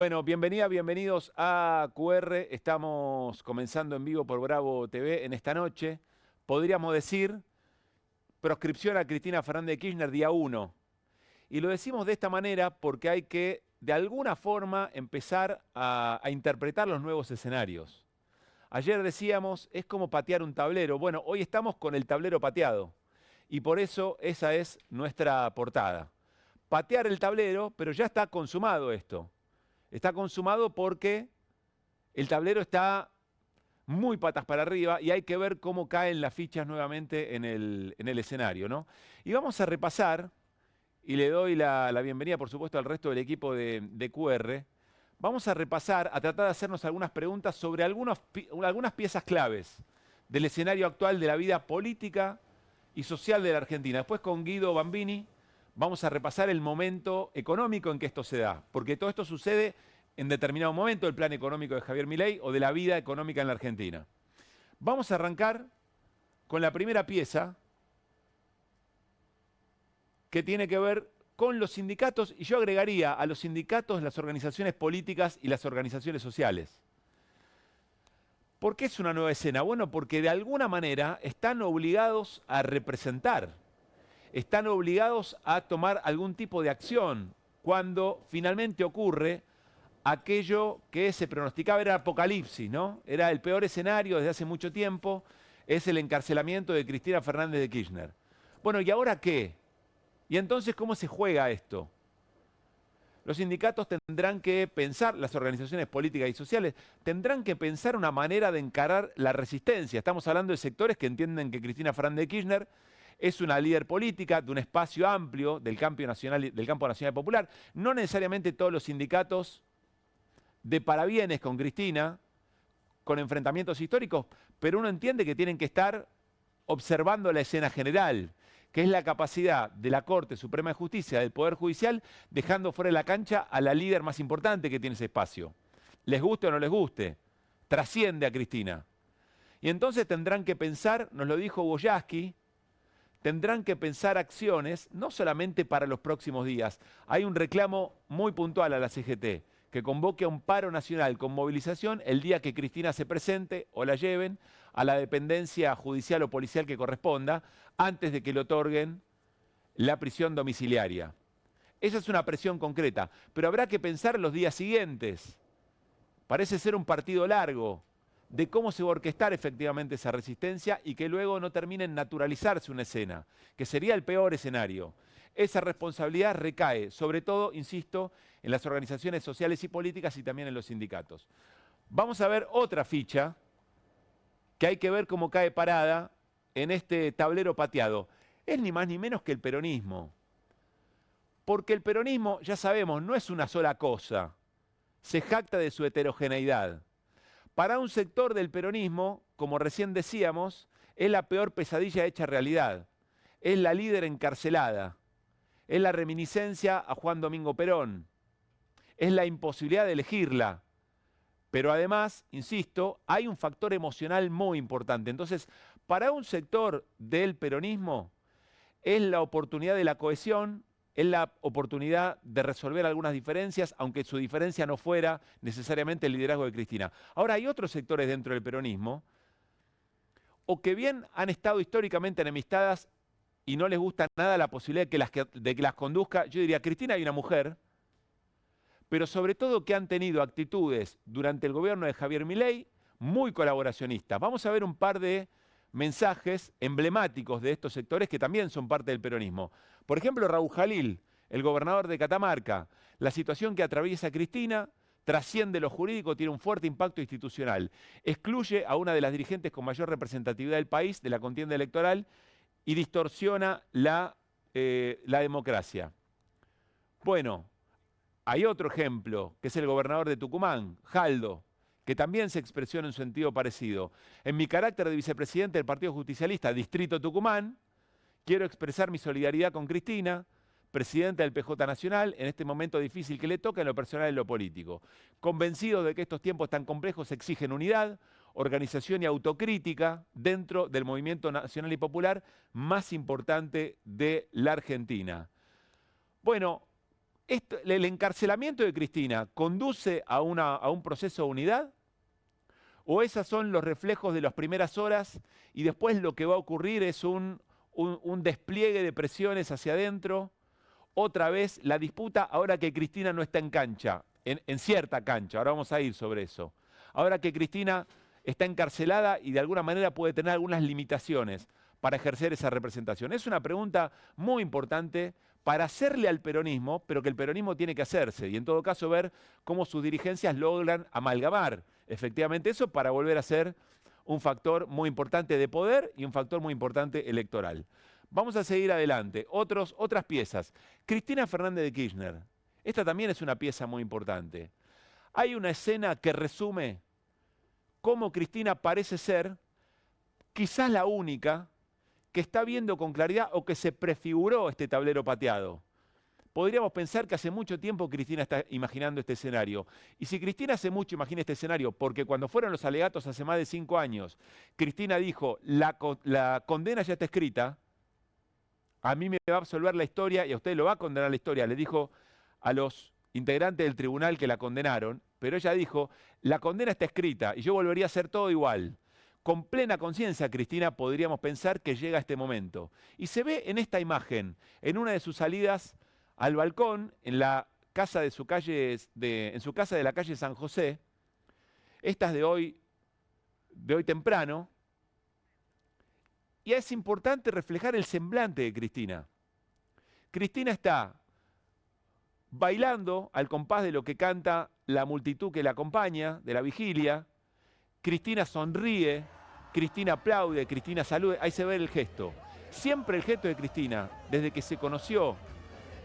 Bueno, bienvenidos a QR. Estamos comenzando en vivo por Bravo TV en esta noche. Podríamos decir proscripción a Cristina Fernández de Kirchner día 1. Y lo decimos de esta manera porque hay que, de alguna forma, empezar a interpretar los nuevos escenarios. Ayer decíamos, es como patear un tablero. Bueno, hoy estamos con el tablero pateado. Y por eso esa es nuestra portada. Patear el tablero, pero ya está consumado esto. Está consumado porque el tablero está muy patas para arriba y hay que ver cómo caen las fichas nuevamente en el escenario, ¿no? Y vamos a repasar, y le doy la bienvenida, por supuesto, al resto del equipo de QR. Vamos a repasar, a tratar de hacernos algunas preguntas sobre algunas piezas claves del escenario actual de la vida política y social de la Argentina. Después con Guido Bambini vamos a repasar el momento económico en que esto se da, porque todo esto sucede en determinado momento del plan económico de Javier Milei o de la vida económica en la Argentina. Vamos a arrancar con la primera pieza que tiene que ver con los sindicatos, y yo agregaría a los sindicatos las organizaciones políticas y las organizaciones sociales. ¿Por qué es una nueva escena? Bueno, porque de alguna manera están obligados a representar, están obligados a tomar algún tipo de acción cuando finalmente ocurre aquello que se pronosticaba, era apocalipsis, ¿no? Era el peor escenario desde hace mucho tiempo, es el encarcelamiento de Cristina Fernández de Kirchner. Bueno, ¿y ahora qué? ¿Y entonces cómo se juega esto? Los sindicatos tendrán que pensar, las organizaciones políticas y sociales, tendrán que pensar una manera de encarar la resistencia. Estamos hablando de sectores que entienden que Cristina Fernández de Kirchner es una líder política de un espacio amplio del campo nacional y popular. No necesariamente todos los sindicatos de parabienes con Cristina, con enfrentamientos históricos, pero uno entiende que tienen que estar observando la escena general, que es la capacidad de la Corte Suprema de Justicia, del Poder Judicial, dejando fuera de la cancha a la líder más importante que tiene ese espacio. Les guste o no les guste, trasciende a Cristina. Y entonces tendrán que pensar, nos lo dijo Boyarsky, tendrán que pensar acciones, no solamente para los próximos días. Hay un reclamo muy puntual a la CGT, que convoque a un paro nacional con movilización el día que Cristina se presente o la lleven a la dependencia judicial o policial que corresponda, antes de que le otorguen la prisión domiciliaria. Esa es una presión concreta, pero habrá que pensar los días siguientes. Parece ser un partido largo de cómo se va a orquestar efectivamente esa resistencia y que luego no termine en naturalizarse una escena, que sería el peor escenario. Esa responsabilidad recae, sobre todo, insisto, en las organizaciones sociales y políticas y también en los sindicatos. Vamos a ver otra ficha que hay que ver cómo cae parada en este tablero pateado. Es ni más ni menos que el peronismo. Porque el peronismo, ya sabemos, no es una sola cosa. Se jacta de su heterogeneidad. Para un sector del peronismo, como recién decíamos, es la peor pesadilla hecha realidad. Es la líder encarcelada. Es la reminiscencia a Juan Domingo Perón. Es la imposibilidad de elegirla. Pero además, insisto, hay un factor emocional muy importante. Entonces, para un sector del peronismo, es la oportunidad de la cohesión, es la oportunidad de resolver algunas diferencias, aunque su diferencia no fuera necesariamente el liderazgo de Cristina. Ahora, hay otros sectores dentro del peronismo, o que bien han estado históricamente enemistadas y no les gusta nada la posibilidad de que las conduzca, yo diría, Cristina y una mujer, pero sobre todo que han tenido actitudes durante el gobierno de Javier Milei muy colaboracionistas. Vamos a ver un par de mensajes emblemáticos de estos sectores que también son parte del peronismo. Por ejemplo, Raúl Jalil, el gobernador de Catamarca. La situación que atraviesa Cristina trasciende lo jurídico, tiene un fuerte impacto institucional. Excluye a una de las dirigentes con mayor representatividad del país, de la contienda electoral, y distorsiona la democracia. Bueno, hay otro ejemplo, que es el gobernador de Tucumán, Jaldo, que también se expresó en un sentido parecido. En mi carácter de vicepresidente del Partido Justicialista, Distrito Tucumán, quiero expresar mi solidaridad con Cristina, presidenta del PJ Nacional, en este momento difícil que le toca en lo personal y en lo político. Convencido de que estos tiempos tan complejos exigen unidad, organización y autocrítica dentro del movimiento nacional y popular más importante de la Argentina. Bueno, ¿El encarcelamiento de Cristina conduce a un proceso de unidad? ¿O esos son los reflejos de las primeras horas y después lo que va a ocurrir es un despliegue de presiones hacia adentro? Otra vez la disputa ahora que Cristina no está en cancha, en cierta cancha, ahora vamos a ir sobre eso. Ahora que Cristina está encarcelada y de alguna manera puede tener algunas limitaciones para ejercer esa representación. Es una pregunta muy importante para hacerle al peronismo, pero que el peronismo tiene que hacerse y en todo caso ver cómo sus dirigencias logran amalgamar efectivamente eso para volver a ser un factor muy importante de poder y un factor muy importante electoral. Vamos a seguir adelante. Otras piezas. Cristina Fernández de Kirchner. Esta también es una pieza muy importante. Hay una escena que resume cómo Cristina parece ser quizás la única que está viendo con claridad o que se prefiguró este tablero pateado. Podríamos pensar que hace mucho tiempo Cristina está imaginando este escenario. Y si Cristina hace mucho imagina este escenario, porque cuando fueron los alegatos hace más de 5 años, Cristina dijo, la condena ya está escrita, a mí me va a absolver la historia y a usted lo va a condenar la historia. Le dijo a los integrantes del tribunal que la condenaron, pero ella dijo, la condena está escrita y yo volvería a hacer todo igual. Con plena conciencia, Cristina, podríamos pensar que llega este momento. Y se ve en esta imagen, en una de sus salidas al balcón, en la casa de su calle, en su casa de la calle San José, estas de hoy temprano, y es importante reflejar el semblante de Cristina. Cristina está bailando al compás de lo que canta la multitud que la acompaña, de la vigilia. Cristina sonríe, Cristina aplaude, Cristina saluda, ahí se ve el gesto. Siempre el gesto de Cristina, desde que se conoció,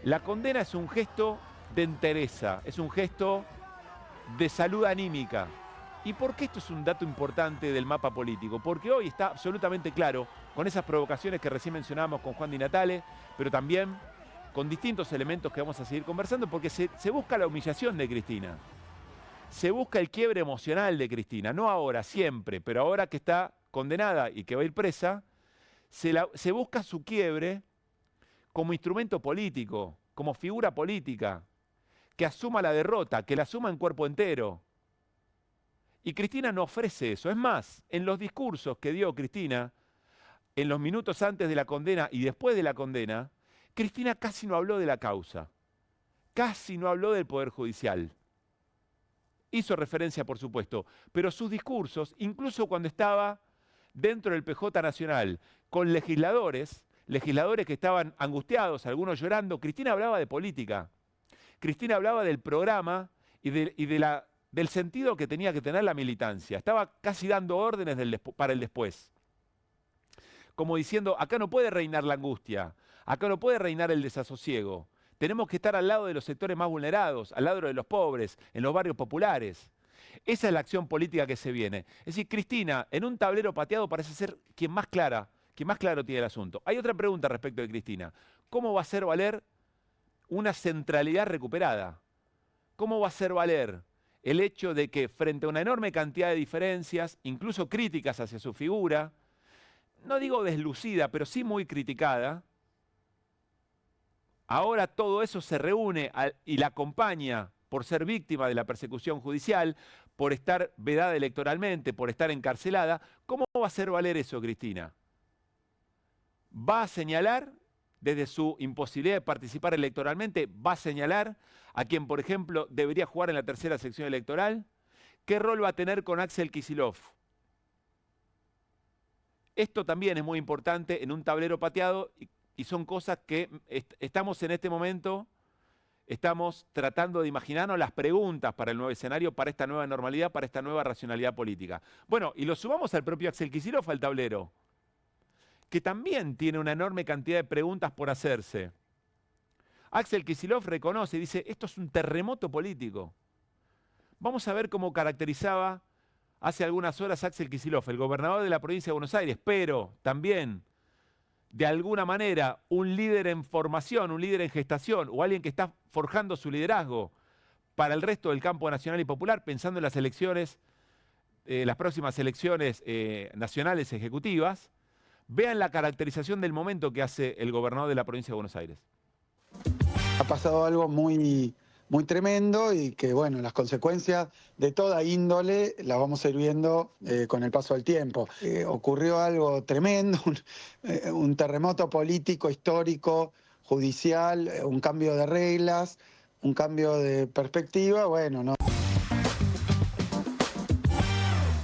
la condena es un gesto de entereza, es un gesto de salud anímica. ¿Y por qué esto es un dato importante del mapa político? Porque hoy está absolutamente claro, con esas provocaciones que recién mencionábamos con Juan Di Natale, pero también con distintos elementos que vamos a seguir conversando, porque se busca la humillación de Cristina. Se busca el quiebre emocional de Cristina, no ahora, siempre, pero ahora que está condenada y que va a ir presa, se busca su quiebre como instrumento político, como figura política, que asuma la derrota, que la asuma en cuerpo entero. Y Cristina no ofrece eso. Es más, en los discursos que dio Cristina, en los minutos antes de la condena y después de la condena, Cristina casi no habló de la causa, casi no habló del Poder Judicial. Hizo referencia, por supuesto, pero sus discursos, incluso cuando estaba dentro del PJ Nacional, con legisladores que estaban angustiados, algunos llorando, Cristina hablaba de política. Cristina hablaba del programa y del sentido que tenía que tener la militancia. Estaba casi dando órdenes para el después. Como diciendo, acá no puede reinar la angustia, acá no puede reinar el desasosiego. Tenemos que estar al lado de los sectores más vulnerados, al lado de los pobres, en los barrios populares. Esa es la acción política que se viene. Es decir, Cristina, en un tablero pateado parece ser quien más claro tiene el asunto. Hay otra pregunta respecto de Cristina. ¿Cómo va a hacer valer una centralidad recuperada? ¿Cómo va a hacer valer el hecho de que frente a una enorme cantidad de diferencias, incluso críticas hacia su figura, no digo deslucida, pero sí muy criticada, ahora todo eso se reúne y la acompaña por ser víctima de la persecución judicial, por estar vedada electoralmente, por estar encarcelada? ¿Cómo va a hacer valer eso, Cristina? ¿Va a señalar, desde su imposibilidad de participar electoralmente, va a señalar a quien, por ejemplo, debería jugar en la tercera sección electoral? ¿Qué rol va a tener con Axel Kicillof? Esto también es muy importante en un tablero pateado y son cosas que estamos en este momento, estamos tratando de imaginarnos las preguntas para el nuevo escenario, para esta nueva normalidad, para esta nueva racionalidad política. Bueno, y lo sumamos al propio Axel Kicillof al tablero, que también tiene una enorme cantidad de preguntas por hacerse. Axel Kicillof reconoce y dice, esto es un terremoto político. Vamos a ver cómo caracterizaba hace algunas horas Axel Kicillof, el gobernador de la provincia de Buenos Aires, pero también, de alguna manera, un líder en formación, un líder en gestación, o alguien que está forjando su liderazgo para el resto del campo nacional y popular, pensando en las elecciones, las próximas elecciones nacionales ejecutivas. Vean la caracterización del momento que hace el gobernador de la provincia de Buenos Aires. Ha pasado algo muy tremendo y que, bueno, las consecuencias de toda índole las vamos a ir viendo con el paso del tiempo. Ocurrió algo tremendo, un terremoto político, histórico, judicial, un cambio de reglas, un cambio de perspectiva, bueno, no.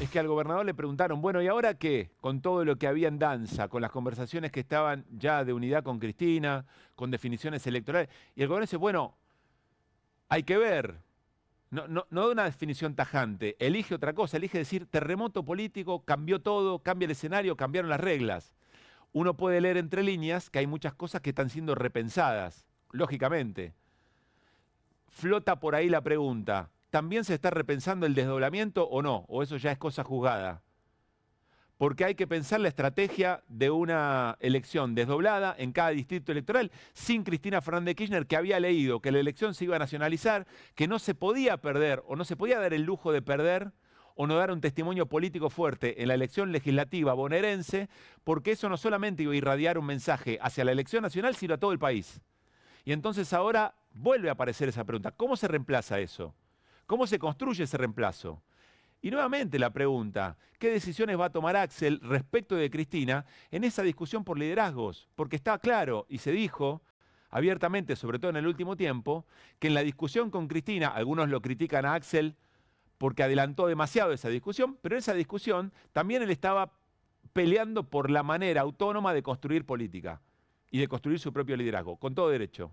Es que al gobernador le preguntaron, bueno, ¿y ahora qué? Con todo lo que había en danza, con las conversaciones que estaban ya de unidad con Cristina, con definiciones electorales. Y el gobernador dice, bueno, hay que ver. No da una definición tajante, elige otra cosa, elige decir terremoto político, cambió todo, cambia el escenario, cambiaron las reglas. Uno puede leer entre líneas que hay muchas cosas que están siendo repensadas, lógicamente. Flota por ahí la pregunta, ¿también se está repensando el desdoblamiento o no? ¿O eso ya es cosa juzgada? Porque hay que pensar la estrategia de una elección desdoblada en cada distrito electoral, sin Cristina Fernández de Kirchner, que había leído que la elección se iba a nacionalizar, que no se podía perder o no se podía dar el lujo de perder o no dar un testimonio político fuerte en la elección legislativa bonaerense, porque eso no solamente iba a irradiar un mensaje hacia la elección nacional, sino a todo el país. Y entonces ahora vuelve a aparecer esa pregunta, ¿cómo se reemplaza eso? ¿Cómo se construye ese reemplazo? Y nuevamente la pregunta, ¿qué decisiones va a tomar Axel respecto de Cristina en esa discusión por liderazgos? Porque está claro y se dijo abiertamente, sobre todo en el último tiempo, que en la discusión con Cristina, algunos lo critican a Axel porque adelantó demasiado esa discusión, pero en esa discusión también él estaba peleando por la manera autónoma de construir política y de construir su propio liderazgo, con todo derecho.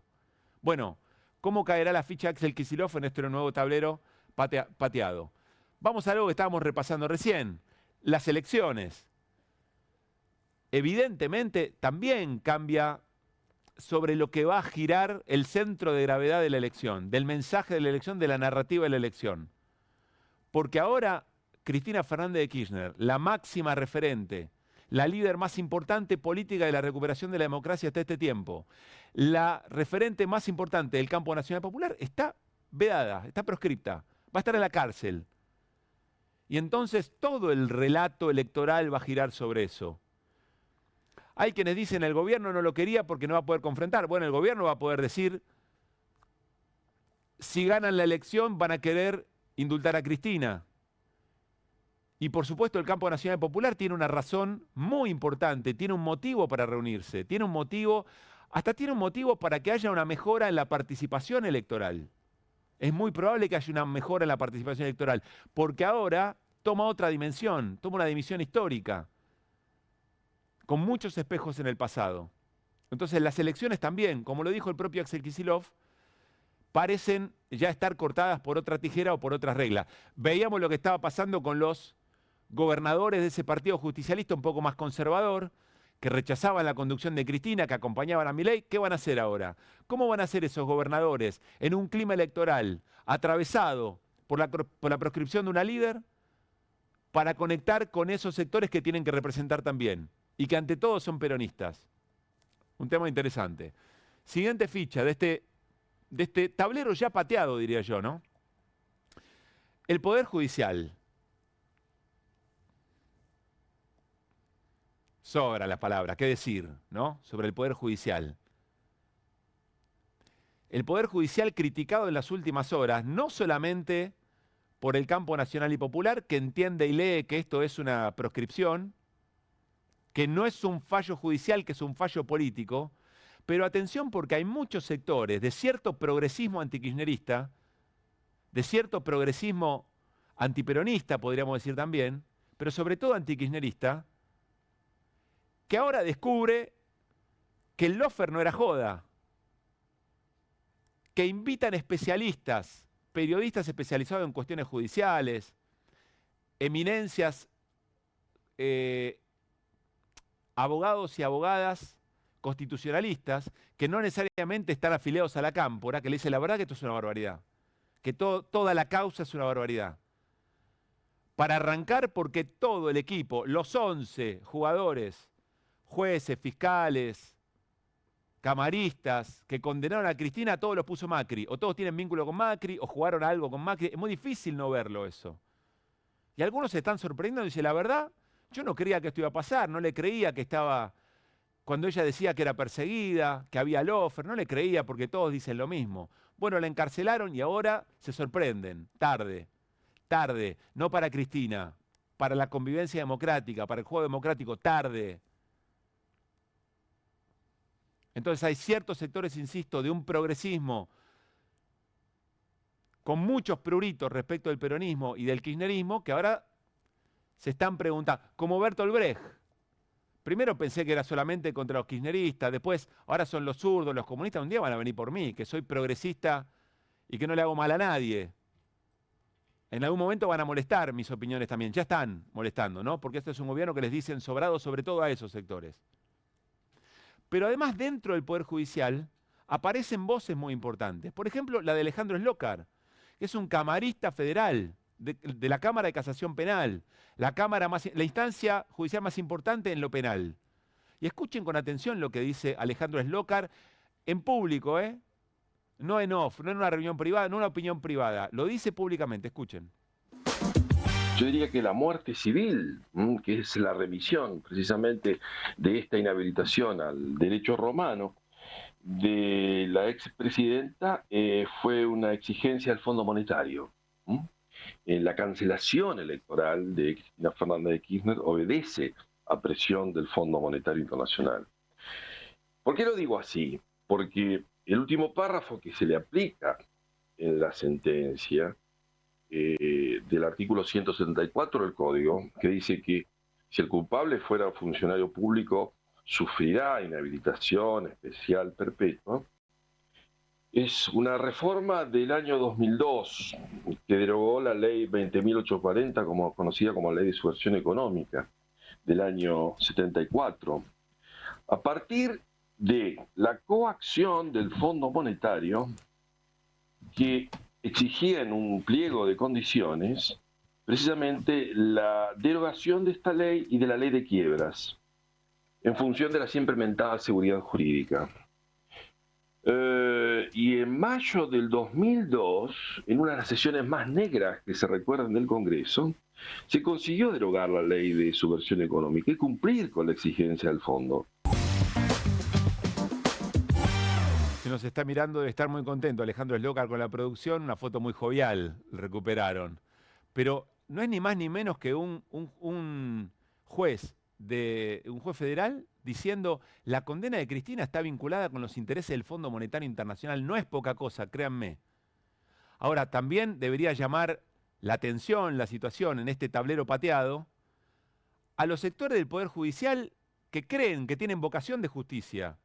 Bueno, ¿cómo caerá la ficha Axel Kicillof en este nuevo tablero pateado? Vamos a algo que estábamos repasando recién, las elecciones. Evidentemente también cambia sobre lo que va a girar el centro de gravedad de la elección, del mensaje de la elección, de la narrativa de la elección. Porque ahora Cristina Fernández de Kirchner, la máxima referente, la líder más importante política de la recuperación de la democracia hasta este tiempo, la referente más importante del campo nacional popular, está vedada, está proscripta, va a estar en la cárcel. Y entonces todo el relato electoral va a girar sobre eso. Hay quienes dicen el gobierno no lo quería porque no va a poder confrontar. Bueno, el gobierno va a poder decir, si ganan la elección van a querer indultar a Cristina. Y por supuesto el campo nacional popular tiene una razón muy importante, tiene un motivo para reunirse, tiene un motivo, hasta tiene un motivo para que haya una mejora en la participación electoral. Es muy probable que haya una mejora en la participación electoral, porque ahora toma otra dimensión, toma una dimensión histórica, con muchos espejos en el pasado. Entonces las elecciones también, como lo dijo el propio Axel Kicillof, parecen ya estar cortadas por otra tijera o por otras reglas. Veíamos lo que estaba pasando con los gobernadores de ese partido justicialista un poco más conservador, que rechazaban la conducción de Cristina, que acompañaban a Milei. ¿Qué van a hacer ahora? ¿Cómo van a hacer esos gobernadores en un clima electoral atravesado por la proscripción de una líder para conectar con esos sectores que tienen que representar también y que ante todo son peronistas? Un tema interesante. Siguiente ficha de este tablero ya pateado, diría yo, ¿no? El Poder Judicial. Sobra la palabra, ¿qué decir, no? Sobre el Poder Judicial. El Poder Judicial criticado en las últimas horas, no solamente por el campo nacional y popular, que entiende y lee que esto es una proscripción, que no es un fallo judicial, que es un fallo político, pero atención porque hay muchos sectores de cierto progresismo antikirchnerista, de cierto progresismo antiperonista, podríamos decir también, pero sobre todo antikirchnerista, que ahora descubre que el lawfare no era joda, que invitan especialistas, periodistas especializados en cuestiones judiciales, eminencias, abogados y abogadas constitucionalistas, que no necesariamente están afiliados a la cámpora, que le dicen la verdad que esto es una barbaridad, que toda la causa es una barbaridad. Para arrancar, porque todo el equipo, los 11 jugadores, jueces, fiscales, camaristas que condenaron a Cristina, todos los puso Macri, o todos tienen vínculo con Macri, o jugaron algo con Macri. Es muy difícil no verlo eso. Y algunos se están sorprendiendo y dicen, la verdad, yo no creía que esto iba a pasar, no le creía que estaba Cuando ella decía que era perseguida, que había lofer, no le creía porque todos dicen lo mismo. Bueno, la encarcelaron y ahora se sorprenden. Tarde, tarde. No para Cristina, para la convivencia democrática, para el juego democrático, tarde. Entonces hay ciertos sectores, insisto, de un progresismo con muchos pruritos respecto del peronismo y del kirchnerismo que ahora se están preguntando, como Bertolt Brecht. Primero pensé que era solamente contra los kirchneristas, después ahora son los zurdos, los comunistas, un día van a venir por mí, que soy progresista y que no le hago mal a nadie. En algún momento van a molestar mis opiniones también, ya están molestando, ¿no? Porque este es un gobierno que les dicen sobrado sobre todo a esos sectores. Pero además dentro del Poder Judicial aparecen voces muy importantes. Por ejemplo, la de Alejandro Slokar, que es un camarista federal de la Cámara de Casación Penal, la instancia judicial más importante en lo penal. Y escuchen con atención lo que dice Alejandro Slokar en público, ¿eh? No en off, no en una reunión privada, no en una opinión privada. Lo dice públicamente, escuchen. Yo diría que la muerte civil, que es la revisión precisamente de esta inhabilitación al derecho romano de la expresidenta, fue una exigencia al Fondo Monetario. La cancelación electoral de Cristina Fernández de Kirchner obedece a presión del Fondo Monetario Internacional. ¿Por qué lo digo así? Porque el último párrafo que se le aplica en la sentencia del artículo 174 del Código, que dice que si el culpable fuera funcionario público, sufrirá inhabilitación especial perpetua, es una reforma del año 2002 que derogó la ley 20.840, conocida como Ley de Subversión Económica, del año 74. A partir de la coacción del Fondo Monetario, que exigía en un pliego de condiciones precisamente la derogación de esta ley y de la ley de quiebras, en función de la siempre mentada seguridad jurídica. Y en mayo del 2002, en una de las sesiones más negras que se recuerdan del Congreso, se consiguió derogar la ley de subversión económica y cumplir con la exigencia del fondo. Si nos está mirando debe estar muy contento Alejandro Slokar con la producción, una foto muy jovial recuperaron. Pero no es ni más ni menos que un juez federal diciendo la condena de Cristina está vinculada con los intereses del Fondo Monetario Internacional. No es poca cosa, créanme. Ahora, también debería llamar la atención, la situación en este tablero pateado, a los sectores del Poder Judicial que creen que tienen vocación de justicia,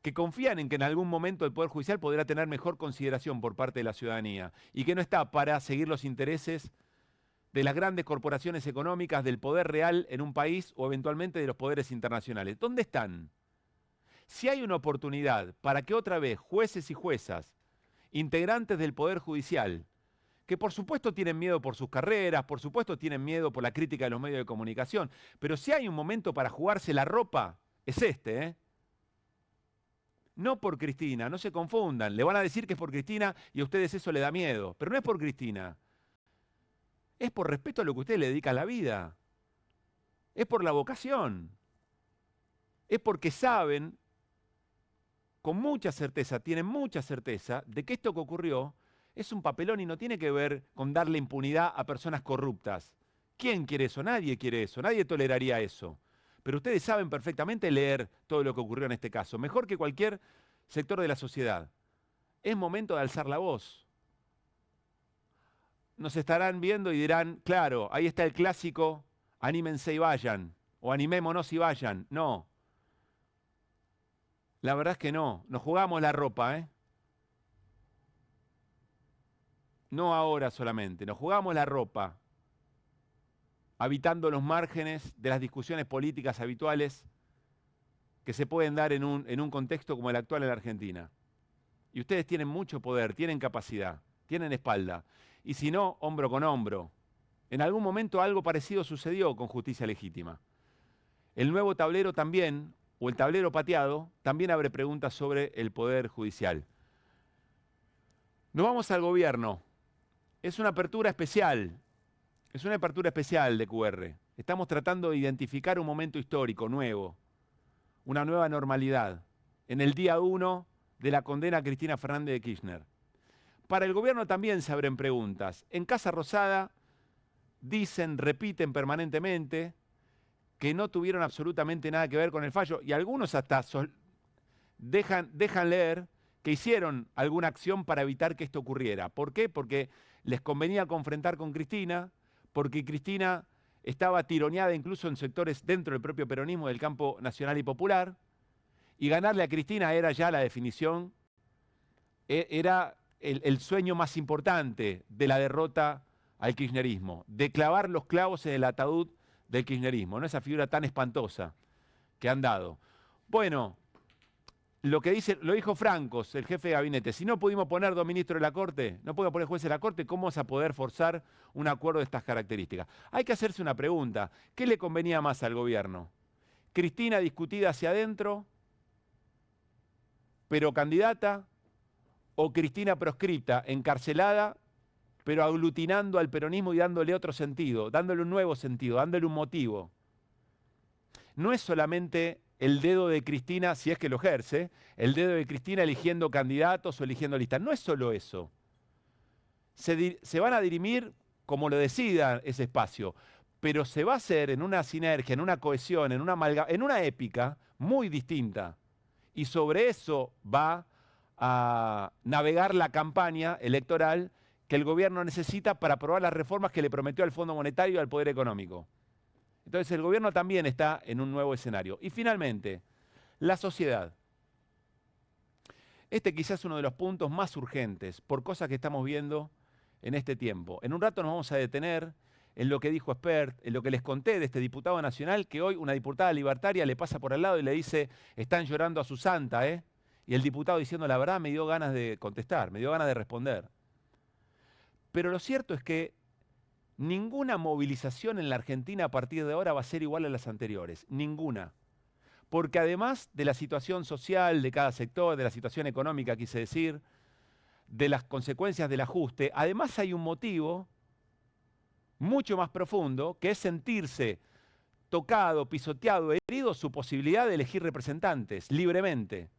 que confían en que en algún momento el Poder Judicial podrá tener mejor consideración por parte de la ciudadanía y que no está para seguir los intereses de las grandes corporaciones económicas, del poder real en un país o eventualmente de los poderes internacionales. ¿Dónde están? Si hay una oportunidad para que otra vez jueces y juezas, integrantes del Poder Judicial, que por supuesto tienen miedo por sus carreras, por supuesto tienen miedo por la crítica de los medios de comunicación, pero si hay un momento para jugarse la ropa, es este, ¿eh? No por Cristina, no se confundan. Le van a decir que es por Cristina y a ustedes eso le da miedo, pero no es por Cristina. Es por respeto a lo que usted le dedica a la vida. Es por la vocación. Es porque saben, con mucha certeza, tienen mucha certeza, de que esto que ocurrió es un papelón y no tiene que ver con darle impunidad a personas corruptas. ¿Quién quiere eso? Nadie quiere eso. Nadie toleraría eso. Pero ustedes saben perfectamente leer todo lo que ocurrió en este caso. Mejor que cualquier sector de la sociedad. Es momento de alzar la voz. Nos estarán viendo y dirán, claro, ahí está el clásico, anímense y vayan, o animémonos y vayan. No. La verdad es que no. Nos jugamos la ropa, ¿eh? No ahora solamente. Nos jugamos la ropa, habitando los márgenes de las discusiones políticas habituales que se pueden dar en un contexto como el actual en la Argentina. Y ustedes tienen mucho poder, tienen capacidad, tienen espalda. Y si no, hombro con hombro. En algún momento algo parecido sucedió con Justicia Legítima. El nuevo tablero también, o el tablero pateado, también abre preguntas sobre el Poder Judicial. Nos vamos al gobierno. Es una apertura especial. Es una apertura especial de QR. Estamos tratando de identificar un momento histórico nuevo. una nueva normalidad en el día 1 de la condena a Cristina Fernández de Kirchner. Para el gobierno también se abren preguntas. En Casa Rosada dicen, repiten permanentemente que no tuvieron absolutamente nada que ver con el fallo y algunos hasta dejan leer que hicieron alguna acción para evitar que esto ocurriera. ¿Por qué? Porque les convenía confrontar con Cristina, porque Cristina estaba tironeada incluso en sectores dentro del propio peronismo del campo nacional y popular, y ganarle a Cristina era ya la definición, era el sueño más importante de la derrota al kirchnerismo, de clavar los clavos en el ataúd del kirchnerismo, ¿no? Esa figura tan espantosa que han dado. Bueno, lo dijo Francos, el jefe de gabinete, si no pudimos poner 2 ministros de la Corte, no podemos poner jueces de la Corte, ¿cómo vamos a poder forzar un acuerdo de estas características? Hay que hacerse una pregunta, ¿qué le convenía más al gobierno? ¿Cristina discutida hacia adentro, pero candidata? ¿O Cristina proscripta, encarcelada, pero aglutinando al peronismo y dándole otro sentido, dándole un nuevo sentido, dándole un motivo? No es solamente el dedo de Cristina, si es que lo ejerce, el dedo de Cristina eligiendo candidatos o eligiendo listas. No es solo eso. Se van a dirimir como lo decida ese espacio, pero se va a hacer en una sinergia, en una cohesión, en una épica muy distinta. Y sobre eso va a navegar la campaña electoral que el gobierno necesita para aprobar las reformas que le prometió al Fondo Monetario y al Poder Económico. Entonces el gobierno también está en un nuevo escenario. Y finalmente, la sociedad. Este quizás es uno de los puntos más urgentes por cosas que estamos viendo en este tiempo. En un rato nos vamos a detener en lo que dijo Espert, en lo que les conté de este diputado nacional, que hoy una diputada libertaria le pasa por al lado y le dice, están llorando a su santa, ¿eh? Y el diputado diciendo, la verdad me dio ganas de contestar, me dio ganas de responder. Pero lo cierto es que ninguna movilización en la Argentina a partir de ahora va a ser igual a las anteriores, ninguna. Porque además de la situación social de cada sector, de la situación económica, quise decir, de las consecuencias del ajuste, además hay un motivo mucho más profundo, que es sentirse tocado, pisoteado, herido, su posibilidad de elegir representantes libremente.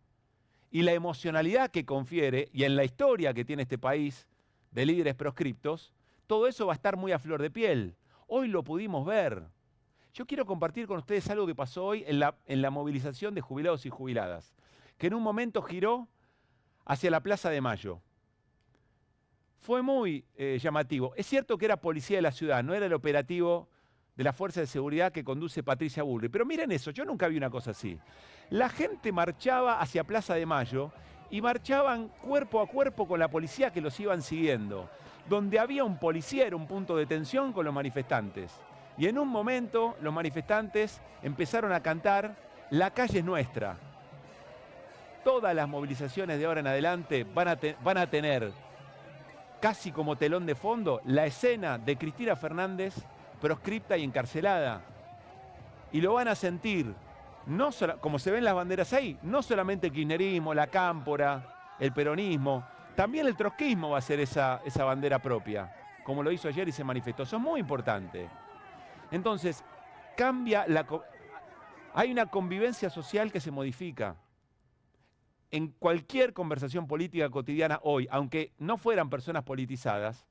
Y la emocionalidad que confiere, y en la historia que tiene este país de líderes proscriptos, todo eso va a estar muy a flor de piel. Hoy lo pudimos ver. Yo quiero compartir con ustedes algo que pasó hoy en la movilización de jubilados y jubiladas, que en un momento giró hacia la Plaza de Mayo. Fue muy llamativo. Es cierto que era policía de la ciudad, no era el operativo de la Fuerza de Seguridad que conduce Patricia Bullrich. Pero miren eso, yo nunca vi una cosa así. La gente marchaba hacia Plaza de Mayo y marchaban cuerpo a cuerpo con la policía que los iban siguiendo. Donde había un policía era un punto de tensión con los manifestantes. Y en un momento los manifestantes empezaron a cantar "La calle es nuestra". Todas las movilizaciones de ahora en adelante van a tener casi como telón de fondo la escena de Cristina Fernández proscripta y encarcelada. Y lo van a sentir, no como se ven las banderas ahí, no solamente el kirchnerismo, la cámpora, el peronismo, también el trotskismo va a ser esa bandera propia, como lo hizo ayer y se manifestó. Eso es muy importante. Entonces, hay una convivencia social que se modifica. En cualquier conversación política cotidiana hoy, aunque no fueran personas politizadas,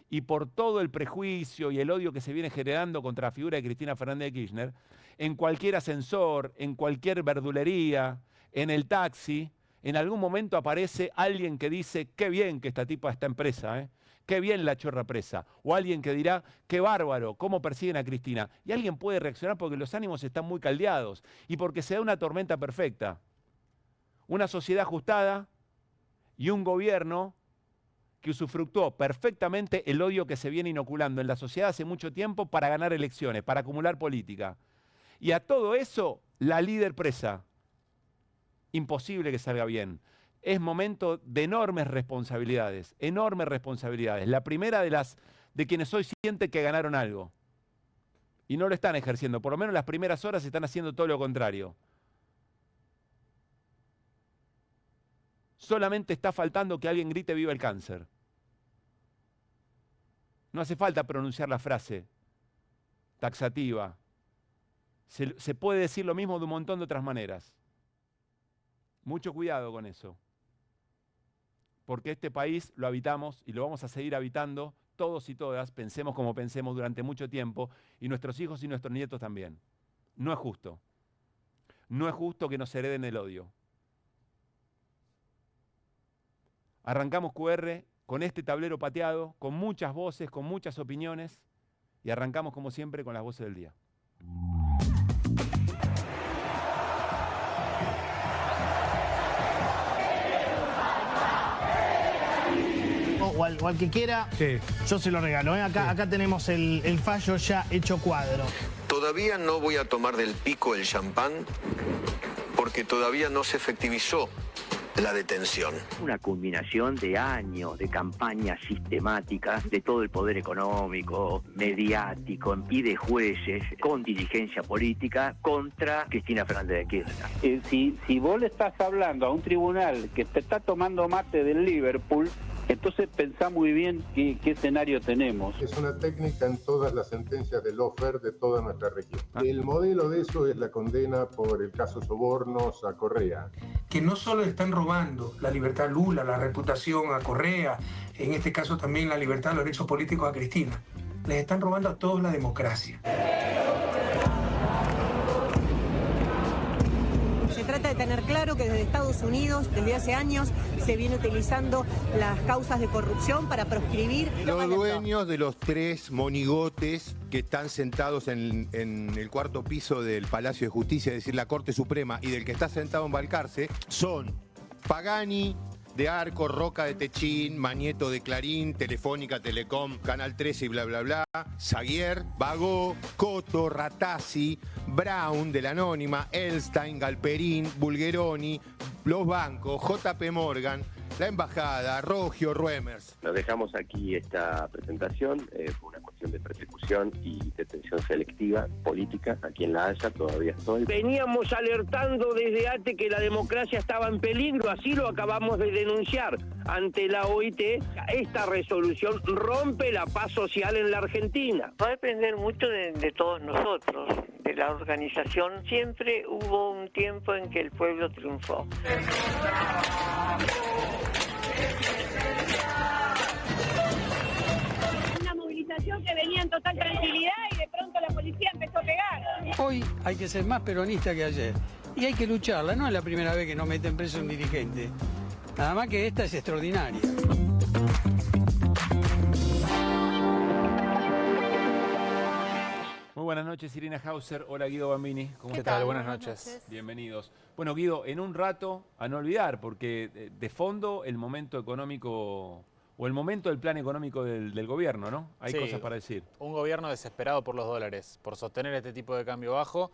y por todo el prejuicio y el odio que se viene generando contra la figura de Cristina Fernández de Kirchner, en cualquier ascensor, en cualquier verdulería, en el taxi, en algún momento aparece alguien que dice, qué bien que esta tipa está en presa, ¿eh? Qué bien la chorra presa. O alguien que dirá, qué bárbaro, cómo persiguen a Cristina. Y alguien puede reaccionar porque los ánimos están muy caldeados y porque se da una tormenta perfecta. Una sociedad ajustada y un gobierno que usufructuó perfectamente el odio que se viene inoculando en la sociedad hace mucho tiempo para ganar elecciones, para acumular política. Y a todo eso, la líder presa. Imposible que salga bien. Es momento de enormes responsabilidades, enormes responsabilidades. La primera de quienes hoy sienten que ganaron algo. Y no lo están ejerciendo, por lo menos las primeras horas están haciendo todo lo contrario. Solamente está faltando que alguien grite viva el cáncer. No hace falta pronunciar la frase taxativa. Se puede decir lo mismo de un montón de otras maneras. Mucho cuidado con eso. Porque este país lo habitamos y lo vamos a seguir habitando todos y todas, pensemos como pensemos durante mucho tiempo, y nuestros hijos y nuestros nietos también. No es justo. No es justo que nos hereden el odio. Arrancamos QR con este tablero pateado, con muchas voces, con muchas opiniones, y arrancamos como siempre con las voces del día. O al que quiera, sí. Yo se lo regalo. Acá tenemos el fallo ya hecho cuadro. Todavía no voy a tomar del pico el champán porque todavía no se efectivizó la detención. Una culminación de años de campañas sistemáticas de todo el poder económico, mediático y de jueces con dirigencia política contra Cristina Fernández de Kirchner. Si vos le estás hablando a un tribunal que te está tomando mate del Liverpool, entonces pensá muy bien qué escenario tenemos. Es una técnica en todas las sentencias de lawfare de toda nuestra región. El modelo de eso es la condena por el caso sobornos a Correa. Que no solo están robando la libertad a Lula, la reputación a Correa, en este caso también la libertad, los derechos políticos a Cristina. Les están robando a todos la democracia. Se trata de tener claro que desde Estados Unidos, desde hace años, se viene utilizando las causas de corrupción para proscribir. Los dueños de los 3 monigotes que están sentados en el cuarto piso del Palacio de Justicia, es decir, la Corte Suprema, y del que está sentado en Balcarce, son Pagani de Arco, Roca de Techín, Manieto de Clarín, Telefónica, Telecom, Canal 13 y bla, bla, bla, Zaguier, Bagó, Coto, Ratazzi, Brown de la Anónima, Elstein, Galperín, Bulgeroni, los bancos, JP Morgan, la embajada, Rogio, Ruemers. Nos dejamos aquí esta presentación, fue una cuestión de persecución y detención selectiva política, aquí en La Haya todavía estoy. Veníamos alertando desde antes que la democracia estaba en peligro, así lo acabamos de denunciar ante la OIT. Esta resolución rompe la paz social en la Argentina. Va a depender mucho de todos nosotros, de la organización. Siempre hubo un tiempo en que el pueblo triunfó. Una movilización que venía en total tranquilidad y de pronto la policía empezó a pegar. Hoy hay que ser más peronista que ayer y hay que lucharla. No es la primera vez que nos meten preso un dirigente. Nada más que esta es extraordinaria. Muy buenas noches, Irina Hauser. Hola, Guido Bambini. ¿Cómo estás? ¿Qué tal? Buenas noches. Bienvenidos. Bueno, Guido, en un rato, a no olvidar, porque de fondo el momento económico o el momento del plan económico del gobierno, ¿no? Hay cosas para decir. Un gobierno desesperado por los dólares, por sostener este tipo de cambio bajo.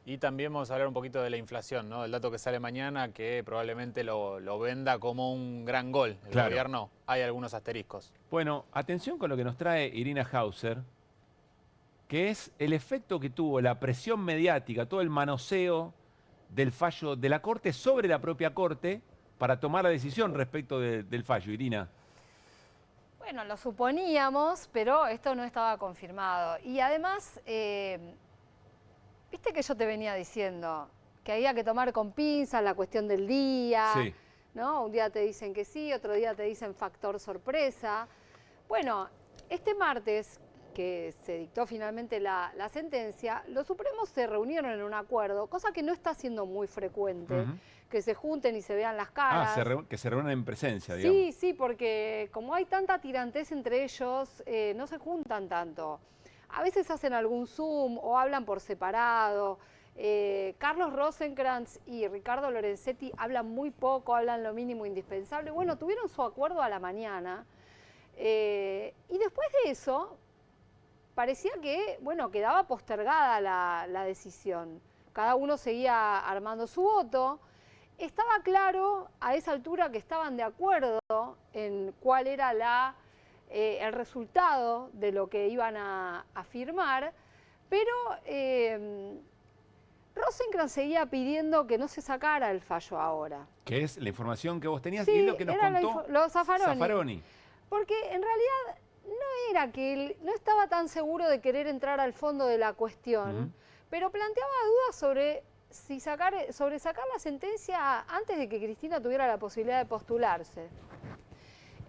Y también vamos a hablar un poquito de la inflación, ¿no? El dato que sale mañana, que probablemente lo venda como un gran gol. El gobierno, hay algunos asteriscos. Bueno, atención con lo que nos trae Irina Hauser, que es el efecto que tuvo la presión mediática, todo el manoseo del fallo de la Corte sobre la propia Corte para tomar la decisión respecto del fallo. Irina. Bueno, lo suponíamos, pero esto no estaba confirmado. Y además, viste que yo te venía diciendo que había que tomar con pinzas la cuestión del día, sí, ¿no? Un día te dicen que sí, otro día te dicen factor sorpresa. Bueno, este martes, que se dictó finalmente la sentencia, los Supremos se reunieron en un acuerdo, cosa que no está siendo muy frecuente, que se junten y se vean las caras. Que se reúnan en presencia, digamos. Sí, sí, porque como hay tanta tirantez entre ellos, no se juntan tanto. A veces hacen algún Zoom o hablan por separado. Carlos Rosenkrantz y Ricardo Lorenzetti hablan muy poco, hablan lo mínimo indispensable. Bueno, tuvieron su acuerdo a la mañana. Y después de eso, parecía que, bueno, quedaba postergada la decisión. Cada uno seguía armando su voto. Estaba claro a esa altura que estaban de acuerdo en cuál era el resultado de lo que iban a firmar, pero Rosenkrantz seguía pidiendo que no se sacara el fallo ahora. Que es la información que vos tenías, sí, y es lo que nos contó lo Zaffaroni. Zaffaroni. Porque en realidad no era que él no estaba tan seguro de querer entrar al fondo de la cuestión, pero planteaba dudas sobre sobre sacar la sentencia antes de que Cristina tuviera la posibilidad de postularse.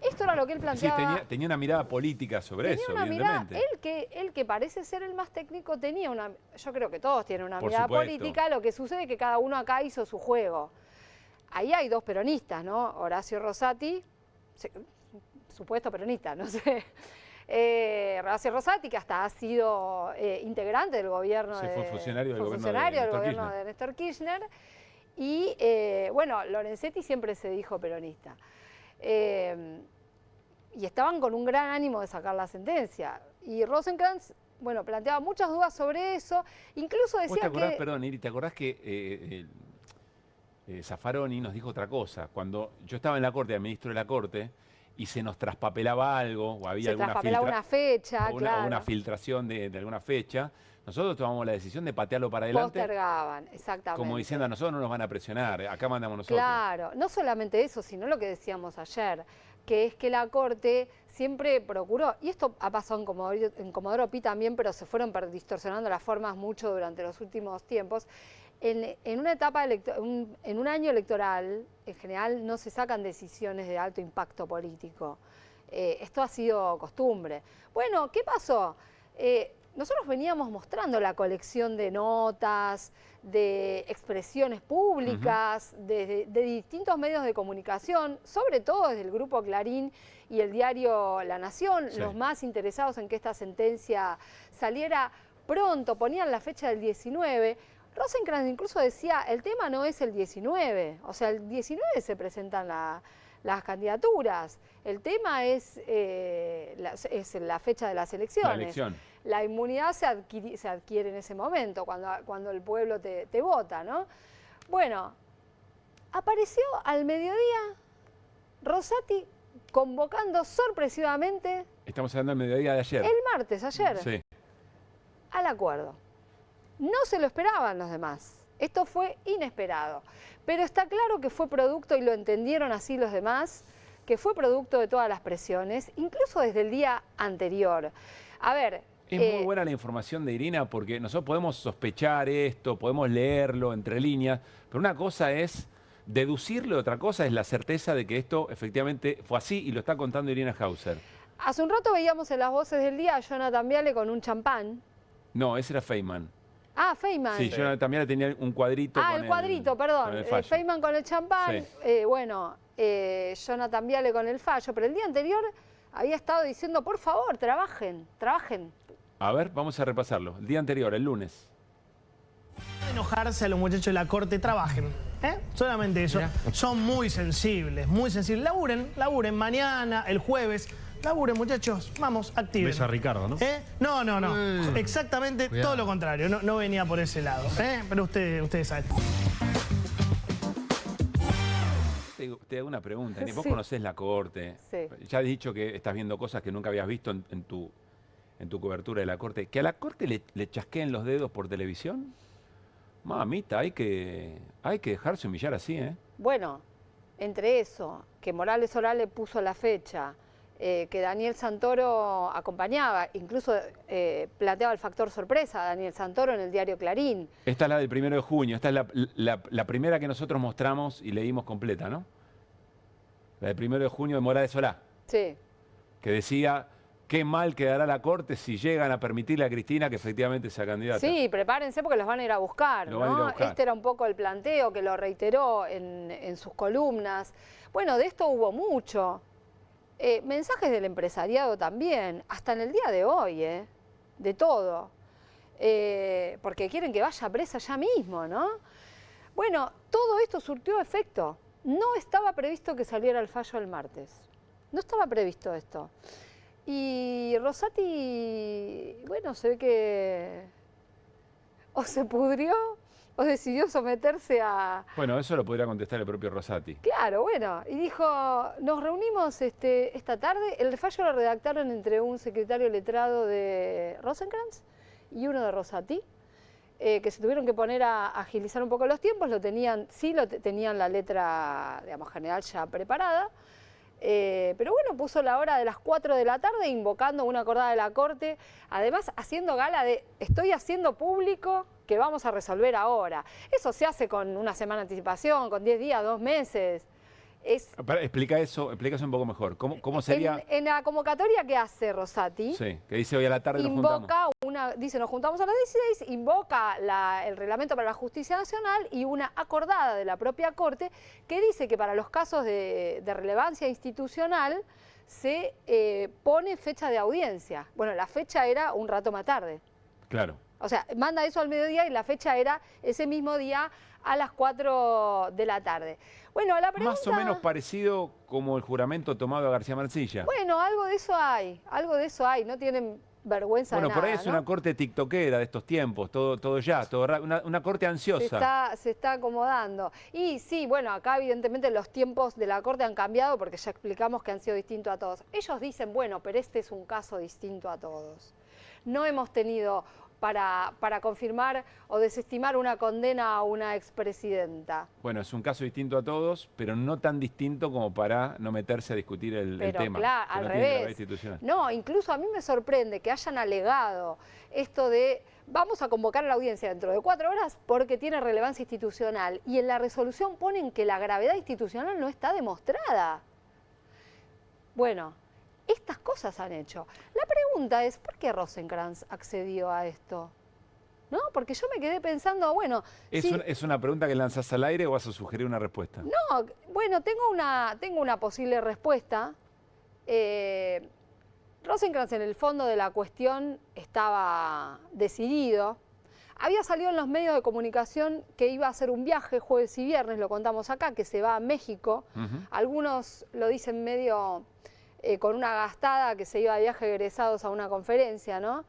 Esto era lo que él planteaba. Sí, tenía una mirada política sobre eso, evidentemente. Él que parece ser el más técnico tenía una... Yo creo que todos tienen una Por mirada supuesto. política, lo que sucede es que cada uno acá hizo su juego. Ahí hay dos peronistas, ¿no? Horacio Rosati, supuesto peronista, no sé. Horacio Rosati, que hasta ha sido integrante del gobierno fue funcionario del gobierno de Néstor Kirchner. Y, bueno, Lorenzetti siempre se dijo peronista. Y estaban con un gran ánimo de sacar la sentencia. Y Rosenkrantz, bueno, planteaba muchas dudas sobre eso. Incluso decía ¿Vos te acordás, que... perdón, Iri, te acordás que Zaffaroni nos dijo otra cosa? Cuando yo estaba en la Corte, era ministro de la Corte, y se nos traspapelaba algo, o había una fecha, claro, una filtración de alguna fecha, nosotros tomamos la decisión de patearlo para adelante. Postergaban, exactamente. Como diciendo, a nosotros no nos van a presionar, acá mandamos nosotros. Claro, no solamente eso, sino lo que decíamos ayer, que es que la Corte siempre procuró, y esto ha pasado en Comodoro Pi también, pero se fueron distorsionando las formas mucho durante los últimos tiempos. En una etapa en un año electoral, en general no se sacan decisiones de alto impacto político. Esto ha sido costumbre. Bueno, ¿qué pasó? Nosotros veníamos mostrando la colección de notas, de expresiones públicas, de distintos medios de comunicación, sobre todo desde el Grupo Clarín y el diario La Nación, los más interesados en que esta sentencia saliera pronto, ponían la fecha del 19. Rosenkrantz incluso decía, el tema no es el 19, o sea, el 19 se presentan las candidaturas, el tema es la fecha de las elecciones. La inmunidad se adquiere en ese momento, cuando el pueblo te vota, ¿no? Bueno, apareció al mediodía Rosati convocando sorpresivamente... Estamos hablando del mediodía de ayer. El martes, ayer. Sí. Al acuerdo. No se lo esperaban los demás. Esto fue inesperado. Pero está claro que fue producto, y lo entendieron así los demás, que fue producto de todas las presiones, incluso desde el día anterior. A ver... Es muy buena la información de Irina, porque nosotros podemos sospechar esto, podemos leerlo entre líneas, pero una cosa es deducirlo y otra cosa es la certeza de que esto efectivamente fue así, y lo está contando Irina Hauser. Hace un rato veíamos en las voces del día a Jonathan Viale con un champán. No, ese era Feynman. Ah, Feynman. Sí, Jonathan Viale tenía un cuadrito. Ah, el cuadrito, perdón. Feynman con el champán, sí. Jonathan Viale con el fallo, pero el día anterior había estado diciendo, por favor, trabajen. A ver, vamos a repasarlo. El día anterior, el lunes. No enojarse a los muchachos de la Corte, trabajen. Solamente eso. Mirá. Son muy sensibles, muy sensibles. Laburen mañana, el jueves. Laburen, muchachos. Vamos, activen. Ves a Ricardo, ¿no? No. Exactamente todo lo contrario. No venía por ese lado. Pero ustedes saben. Te hago una pregunta. Vos conocés la Corte. Sí. Ya has dicho que estás viendo cosas que nunca habías visto en tu cobertura de la Corte. ¿Que a la Corte le chasqueen los dedos por televisión? Mamita, hay que dejarse humillar así, ¿eh? Bueno, entre eso, que Morales Solá le puso la fecha, que Daniel Santoro acompañaba, incluso planteaba el factor sorpresa a Daniel Santoro en el diario Clarín. Esta es la del 1 de junio, esta es la primera que nosotros mostramos y leímos completa, ¿no? La del 1 de junio de Morales Solá. Sí. Que decía, qué mal quedará la Corte si llegan a permitirle a Cristina que efectivamente sea candidata. Sí, prepárense porque los van a ir a buscar, ¿no? Este era un poco el planteo que lo reiteró en sus columnas. Bueno, de esto hubo mucho. Mensajes del empresariado también, hasta en el día de hoy, de todo. Porque quieren que vaya presa ya mismo, ¿no? Bueno, todo esto surtió efecto. No estaba previsto que saliera el fallo el martes. No estaba previsto esto. Y Rosati, bueno, se ve que o se pudrió o decidió someterse a... Bueno, eso lo podría contestar el propio Rosati. Claro, bueno, y dijo, nos reunimos esta tarde, el fallo lo redactaron entre un secretario letrado de Rosenkrantz y uno de Rosati, que se tuvieron que poner a agilizar un poco los tiempos, tenían la letra, digamos, general ya preparada, pero bueno, puso la hora de las 4 de la tarde invocando una acordada de la Corte, además haciendo gala de, estoy haciendo público que vamos a resolver ahora. Eso se hace con una semana de anticipación, con 10 días, 2 meses. Explica eso un poco mejor. ¿Cómo sería? En la convocatoria que hace Rosati, sí, que dice hoy a la tarde nos juntamos. Dice nos juntamos a las 16, invoca el reglamento para la justicia nacional y una acordada de la propia Corte que dice que para los casos de relevancia institucional se pone fecha de audiencia. Bueno, la fecha era un rato más tarde. Claro. O sea, manda eso al mediodía y la fecha era ese mismo día a las 4 de la tarde. Bueno, la pregunta... Más o menos parecido como el juramento tomado a García Marsilla. Bueno, algo de eso hay, no tienen vergüenza de nada. Bueno, por ahí es una corte tiktokera de estos tiempos, todo ya, una corte ansiosa. Se está acomodando. Y sí, bueno, acá evidentemente los tiempos de la corte han cambiado porque ya explicamos que han sido distintos a todos. Ellos dicen, bueno, pero este es un caso distinto a todos. No hemos tenido... Para confirmar o desestimar una condena a una expresidenta. Bueno, es un caso distinto a todos, pero no tan distinto como para no meterse a discutir el tema. Claro, al revés. No, incluso a mí me sorprende que hayan alegado esto de vamos a convocar a la audiencia dentro de 4 horas porque tiene relevancia institucional. Y en la resolución ponen que la gravedad institucional no está demostrada. Bueno... Estas cosas han hecho. La pregunta es, ¿por qué Rosenkrantz accedió a esto? ¿No? Porque yo me quedé pensando, bueno... ¿Es una pregunta que lanzás al aire o vas a sugerir una respuesta? No, bueno, tengo una posible respuesta. Rosenkrantz en el fondo de la cuestión estaba decidido. Había salido en los medios de comunicación que iba a hacer un viaje jueves y viernes, lo contamos acá, que se va a México. Algunos lo dicen medio... con una gastada que se iba de viaje egresados a una conferencia, ¿no?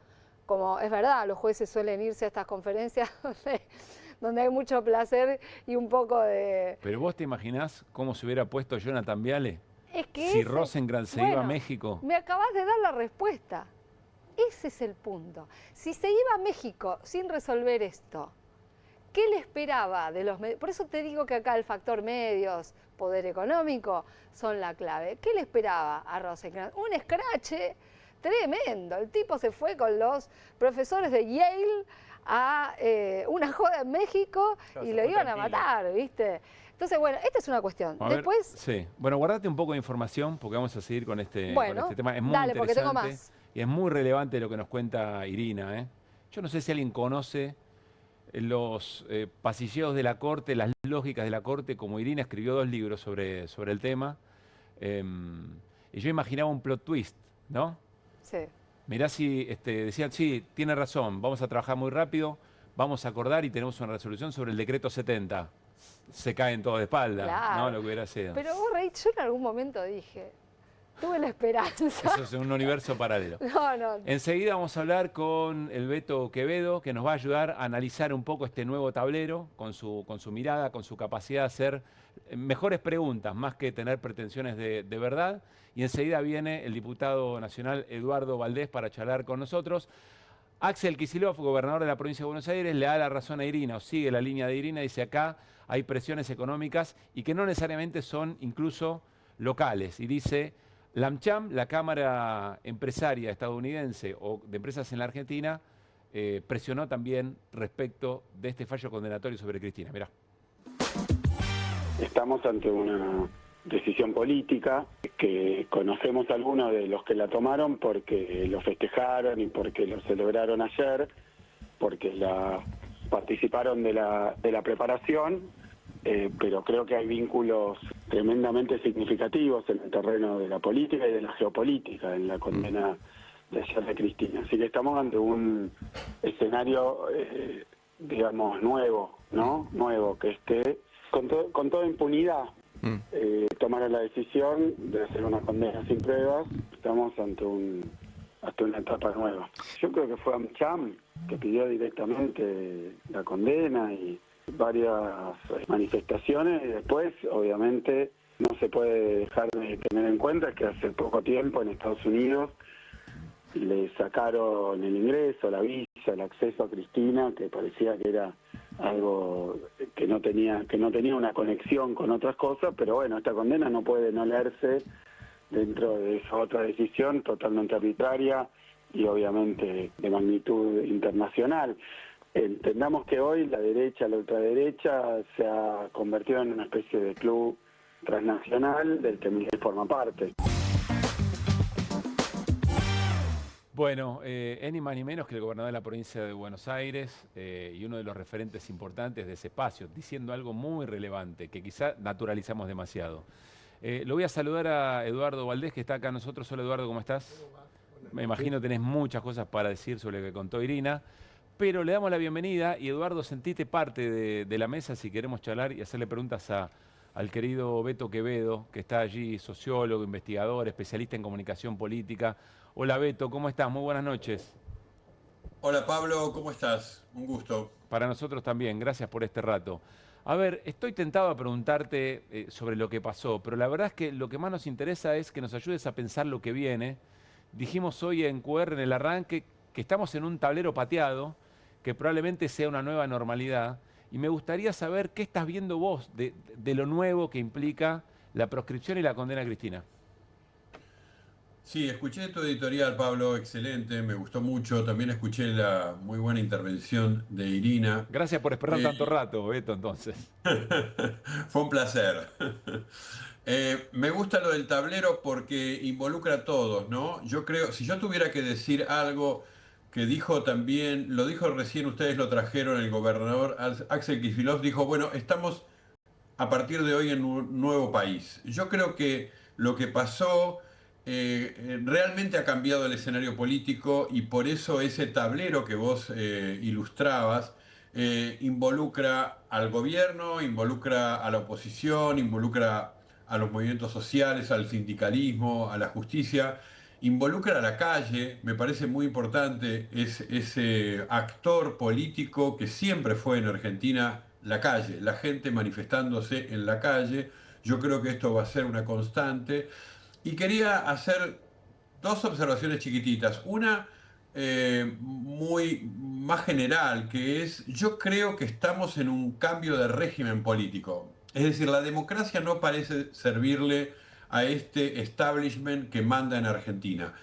Como es verdad, los jueces suelen irse a estas conferencias donde hay mucho placer y un poco de... ¿Pero vos te imaginás cómo se hubiera puesto Jonathan Viale si Rosenkrantz se iba a México? Me acabás de dar la respuesta. Ese es el punto. Si se iba a México sin resolver esto, ¿qué le esperaba de los medios? Por eso te digo que acá el factor medios, poder económico, son la clave. ¿Qué le esperaba a Rosenkrantz? Un escrache tremendo. El tipo se fue con los profesores de Yale a una joda en México y lo iban a matar, ¿viste? Entonces, bueno, esta es una cuestión. Después... Sí. Bueno, guardate un poco de información porque vamos a seguir con este tema. Es muy dale, interesante porque tengo más. Y es muy relevante lo que nos cuenta Irina. Yo no sé si alguien conoce... los pasilleos de la Corte, las lógicas de la Corte, como Irina escribió 2 libros sobre el tema, y yo imaginaba un plot twist, ¿no? Sí. Mirá si decían, sí, tiene razón, vamos a trabajar muy rápido, vamos a acordar y tenemos una resolución sobre el decreto 70. Se caen todos de espalda, claro. ¿no? Lo que hubiera sido. Pero vos, Rey, yo en algún momento dije... Tuve la esperanza. Eso es un universo paralelo. No. Enseguida vamos a hablar con el Beto Quevedo, que nos va a ayudar a analizar un poco este nuevo tablero, con su mirada, con su capacidad de hacer mejores preguntas, más que tener pretensiones de verdad. Y enseguida viene el diputado nacional Eduardo Valdés para charlar con nosotros. Axel Kicillof, gobernador de la provincia de Buenos Aires, le da la razón a Irina, o sigue la línea de Irina, dice acá hay presiones económicas y que no necesariamente son incluso locales. Y dice... La AmCham, la Cámara Empresaria estadounidense o de empresas en la Argentina, presionó también respecto de este fallo condenatorio sobre Cristina. Mirá. Estamos ante una decisión política que conocemos algunos de los que la tomaron porque lo festejaron y porque lo celebraron ayer, porque participaron de la preparación. Pero creo que hay vínculos tremendamente significativos en el terreno de la política y de la geopolítica en la condena de ayer de Cristina. Así que estamos ante un escenario, digamos, nuevo, ¿no? Nuevo, que con toda impunidad tomaron la decisión de hacer una condena sin pruebas. Estamos ante una etapa nueva. Yo creo que fue AmCham que pidió directamente la condena y varias manifestaciones, y después obviamente no se puede dejar de tener en cuenta que hace poco tiempo en Estados Unidos le sacaron el ingreso, la visa, el acceso a Cristina, que parecía que era algo que no tenía una conexión con otras cosas, pero bueno, esta condena no puede no leerse dentro de esa otra decisión totalmente arbitraria y obviamente de magnitud internacional. Entendamos que hoy la derecha, la ultraderecha, se ha convertido en una especie de club transnacional del que Milei forma parte. Bueno, es ni más ni menos que el gobernador de la provincia de Buenos Aires y uno de los referentes importantes de ese espacio, diciendo algo muy relevante, que quizá naturalizamos demasiado. Lo voy a saludar a Eduardo Valdés, que está acá con nosotros. Hola Eduardo, ¿cómo estás? Me imagino que tenés muchas cosas para decir sobre lo que contó Irina, pero le damos la bienvenida y Eduardo, sentite parte de la mesa si queremos charlar y hacerle preguntas al querido Beto Quevedo, que está allí, sociólogo, investigador, especialista en comunicación política. Hola Beto, ¿cómo estás? Muy buenas noches. Hola Pablo, ¿cómo estás? Un gusto. Para nosotros también, gracias por este rato. A ver, estoy tentado a preguntarte sobre lo que pasó, pero la verdad es que lo que más nos interesa es que nos ayudes a pensar lo que viene. Dijimos hoy en QR, en el arranque, que estamos en un tablero pateado, que probablemente sea una nueva normalidad, y me gustaría saber qué estás viendo vos de lo nuevo que implica la proscripción y la condena a Cristina. Sí, escuché tu editorial, Pablo, excelente, me gustó mucho. También escuché la muy buena intervención de Irina. Gracias por esperar tanto rato, Beto, entonces. Fue un placer. Me gusta lo del tablero porque involucra a todos, ¿no? Yo creo, si yo tuviera que decir algo que dijo también, lo dijo recién, ustedes lo trajeron, el gobernador Axel Kicillof, dijo, bueno, estamos a partir de hoy en un nuevo país. Yo creo que lo que pasó realmente ha cambiado el escenario político y por eso ese tablero que vos ilustrabas involucra al gobierno, involucra a la oposición, involucra a los movimientos sociales, al sindicalismo, a la justicia, involucra a la calle. Me parece muy importante ese actor político que siempre fue en Argentina la calle, la gente manifestándose en la calle. Yo creo que esto va a ser una constante. Y quería hacer dos observaciones chiquititas. Una muy más general, que es, yo creo que estamos en un cambio de régimen político. Es decir, la democracia no parece servirle a este establishment que manda en Argentina.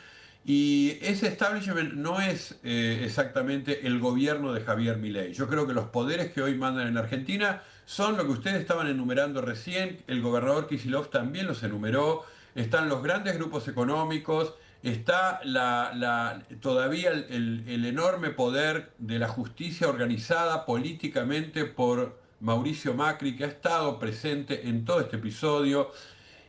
Y ese establishment no es exactamente el gobierno de Javier Milei. Yo creo que los poderes que hoy mandan en Argentina son lo que ustedes estaban enumerando recién. El gobernador Kicillof también los enumeró. Están los grandes grupos económicos, está todavía el enorme poder de la justicia organizada políticamente por Mauricio Macri, que ha estado presente en todo este episodio,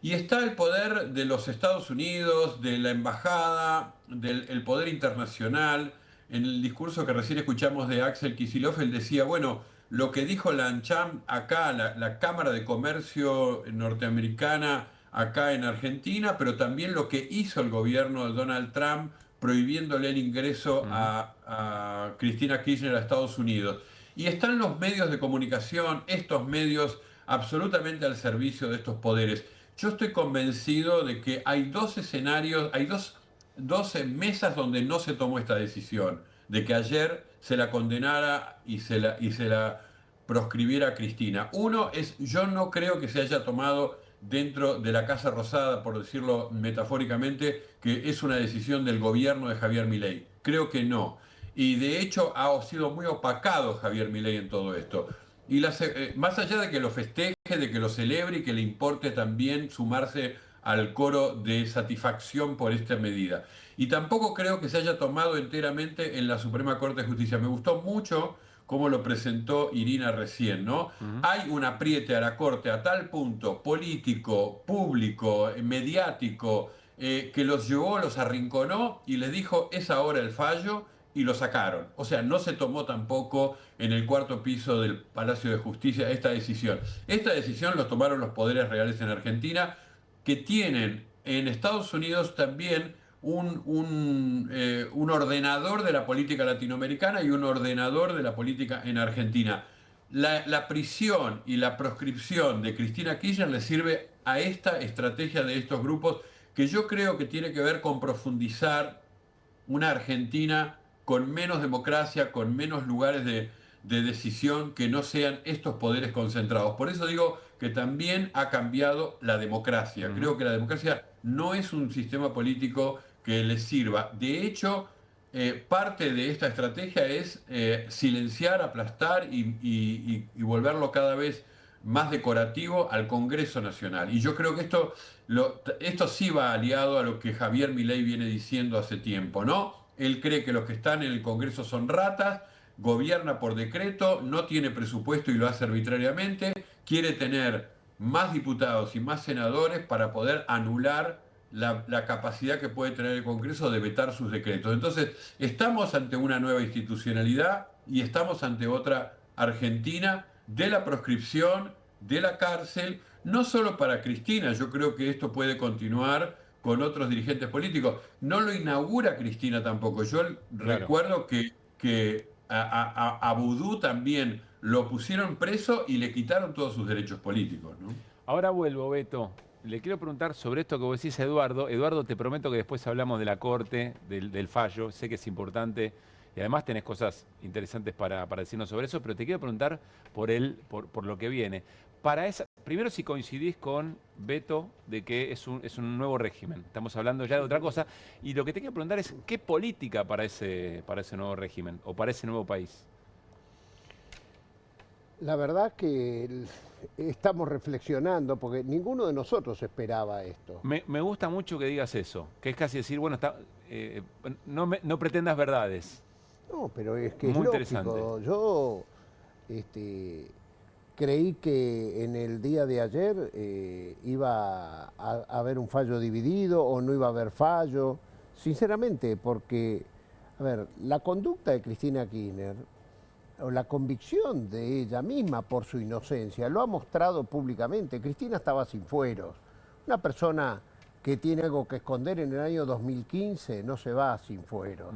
y está el poder de los Estados Unidos, de la embajada, del poder internacional. En el discurso que recién escuchamos de Axel Kicillof, él decía, bueno, lo que dijo la ANCHAM acá, la Cámara de Comercio norteamericana, acá en Argentina, pero también lo que hizo el gobierno de Donald Trump prohibiéndole el ingreso a Cristina Kirchner a Estados Unidos. Y están los medios de comunicación, estos medios absolutamente al servicio de estos poderes. Yo estoy convencido de que hay dos escenarios, hay dos mesas donde no se tomó esta decisión, de que ayer se la condenara y se la proscribiera a Cristina. Uno es, yo no creo que se haya tomado dentro de la Casa Rosada, por decirlo metafóricamente, que es una decisión del gobierno de Javier Milei. Creo que no. Y de hecho ha sido muy opacado Javier Milei en todo esto. Y más allá de que lo festeje, de que lo celebre y que le importe también sumarse al coro de satisfacción por esta medida. Y tampoco creo que se haya tomado enteramente en la Suprema Corte de Justicia. Me gustó mucho cómo lo presentó Irina recién, ¿no? Hay un apriete a la Corte a tal punto político, público, mediático, que los llevó, los arrinconó y les dijo, es ahora el fallo, y lo sacaron. O sea, no se tomó tampoco en el cuarto piso del Palacio de Justicia esta decisión. Esta decisión lo tomaron los poderes reales en Argentina, que tienen en Estados Unidos también un ordenador de la política latinoamericana y un ordenador de la política en Argentina. La prisión y la proscripción de Cristina Kirchner le sirve a esta estrategia de estos grupos, que yo creo que tiene que ver con profundizar una Argentina con menos democracia, con menos lugares de decisión que no sean estos poderes concentrados. Por eso digo que también ha cambiado la democracia. Creo que la democracia no es un sistema político que les sirva. De hecho, parte de esta estrategia es silenciar, aplastar y volverlo cada vez más decorativo al Congreso Nacional. Y yo creo que esto sí va aliado a lo que Javier Milei viene diciendo hace tiempo, ¿no? Él cree que los que están en el Congreso son ratas, gobierna por decreto, no tiene presupuesto y lo hace arbitrariamente, quiere tener más diputados y más senadores para poder anular la capacidad que puede tener el Congreso de vetar sus decretos. Entonces, estamos ante una nueva institucionalidad y estamos ante otra Argentina de la proscripción, de la cárcel, no solo para Cristina, yo creo que esto puede continuar con otros dirigentes políticos. No lo inaugura Cristina tampoco. Yo recuerdo que a Vudú también lo pusieron preso y le quitaron todos sus derechos políticos, ¿no? Ahora vuelvo, Beto. Le quiero preguntar sobre esto que vos decís a Eduardo. Eduardo, te prometo que después hablamos de la Corte, del fallo. Sé que es importante y además tenés cosas interesantes para decirnos sobre eso, pero te quiero preguntar por lo que viene. Primero, si coincidís con Beto de que es un nuevo régimen. Estamos hablando ya de otra cosa. Y lo que te quiero preguntar es, ¿qué política para ese nuevo régimen o para ese nuevo país? La verdad que estamos reflexionando, porque ninguno de nosotros esperaba esto. Me gusta mucho que digas eso, que es casi decir, bueno, no pretendas verdades. No, pero es que muy es interesante. lógico. Yo creí que en el día de ayer iba a haber un fallo dividido o no iba a haber fallo, sinceramente, porque, a ver, la conducta de Cristina Kirchner o la convicción de ella misma por su inocencia lo ha mostrado públicamente. Cristina estaba sin fueros. Una persona que tiene algo que esconder en el año 2015 no se va sin fueros.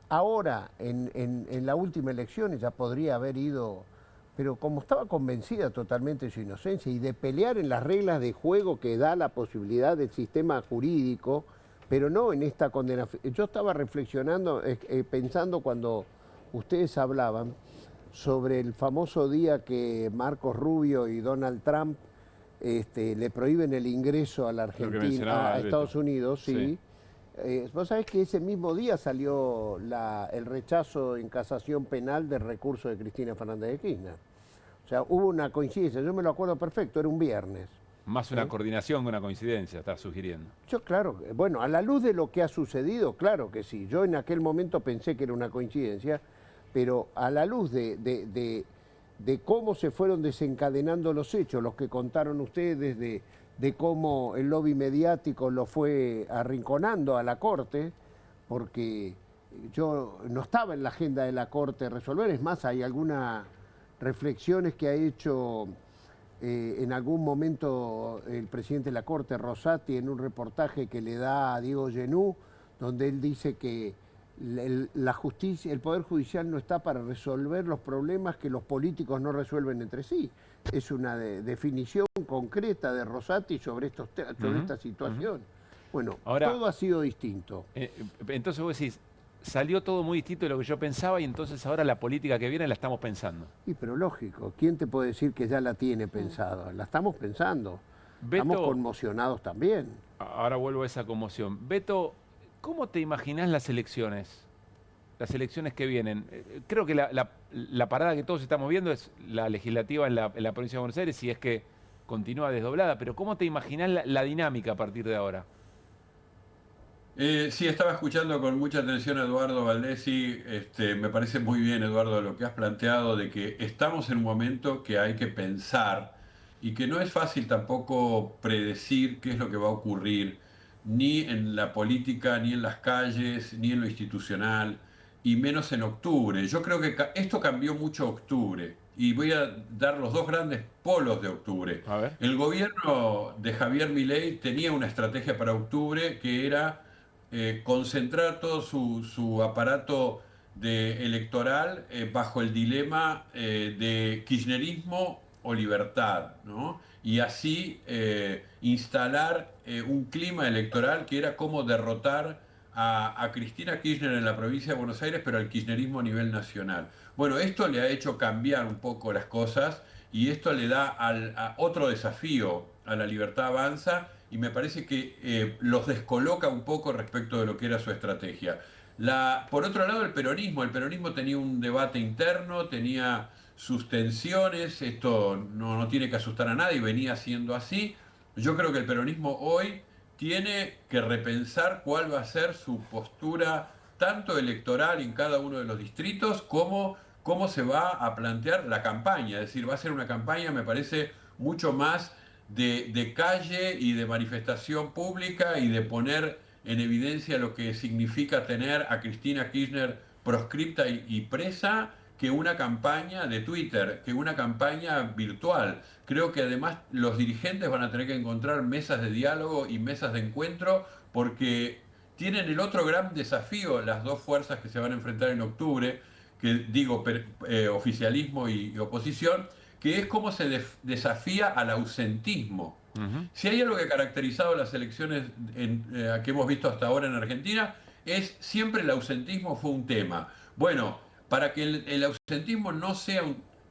Ahora, en la última elección ella podría haber ido, pero como estaba convencida totalmente de su inocencia y de pelear en las reglas de juego que da la posibilidad del sistema jurídico, pero no en esta condena. Yo estaba reflexionando, pensando cuando ustedes hablaban sobre el famoso día que Marcos Rubio y Donald Trump le prohíben el ingreso a la Argentina, a Estados Unidos, sí. Vos sabés que ese mismo día salió el rechazo en casación penal del recurso de Cristina Fernández de Kirchner. O sea, hubo una coincidencia, yo me lo acuerdo perfecto, era un viernes. Más una coordinación que una coincidencia, estás sugiriendo. Yo, claro, bueno, a la luz de lo que ha sucedido, claro que sí. Yo en aquel momento pensé que era una coincidencia, pero a la luz de cómo se fueron desencadenando los hechos, los que contaron ustedes, de cómo el lobby mediático lo fue arrinconando a la Corte, porque yo no estaba en la agenda de la Corte resolver, es más, hay algunas reflexiones que ha hecho en algún momento el presidente de la Corte, Rosati, en un reportaje que le da a Diego Genú, donde él dice que la justicia, el Poder Judicial no está para resolver los problemas que los políticos no resuelven entre sí. Es una definición concreta de Rosati sobre esta situación. Bueno, ahora, todo ha sido distinto. Entonces vos decís, salió todo muy distinto de lo que yo pensaba y entonces ahora la política que viene la estamos pensando. Y pero lógico, ¿quién te puede decir que ya la tiene pensada? La estamos pensando. Beto, estamos conmocionados también. Ahora vuelvo a esa conmoción. Beto, ¿cómo te imaginás las elecciones? Las elecciones que vienen. Creo que la parada que todos estamos viendo es la legislativa en la provincia de Buenos Aires, si es que continúa desdoblada, pero ¿cómo te imaginás la dinámica a partir de ahora? Sí, estaba escuchando con mucha atención a Eduardo Baldessi. Me parece muy bien, Eduardo, lo que has planteado de que estamos en un momento que hay que pensar y que no es fácil tampoco predecir qué es lo que va a ocurrir, ni en la política, ni en las calles, ni en lo institucional, y menos en octubre. Yo creo que esto cambió mucho octubre, y voy a dar los dos grandes polos de octubre. A ver. El gobierno de Javier Milei tenía una estrategia para octubre que era concentrar todo su aparato electoral bajo el dilema de kirchnerismo o libertad, ¿no? Y así instalar un clima electoral que era como derrotar a Cristina Kirchner en la provincia de Buenos Aires, pero al kirchnerismo a nivel nacional. Bueno, esto le ha hecho cambiar un poco las cosas y esto le da a otro desafío a La Libertad Avanza y me parece que los descoloca un poco respecto de lo que era su estrategia. Por otro lado, el peronismo tenía un debate interno, tenía sus tensiones, esto no tiene que asustar a nadie, venía siendo así. Yo creo que el peronismo hoy tiene que repensar cuál va a ser su postura tanto electoral en cada uno de los distritos como cómo se va a plantear la campaña. Es decir, va a ser una campaña, me parece, mucho más de calle y de manifestación pública y de poner en evidencia lo que significa tener a Cristina Kirchner proscripta y presa, que una campaña de Twitter, que una campaña virtual. Creo que además los dirigentes van a tener que encontrar mesas de diálogo y mesas de encuentro, porque tienen el otro gran desafío, las dos fuerzas que se van a enfrentar en octubre, que digo, oficialismo y oposición, que es cómo se desafía al ausentismo. Si hay algo que ha caracterizado las elecciones que hemos visto hasta ahora en Argentina, es siempre el ausentismo fue un tema. Bueno, para que el ausentismo no sea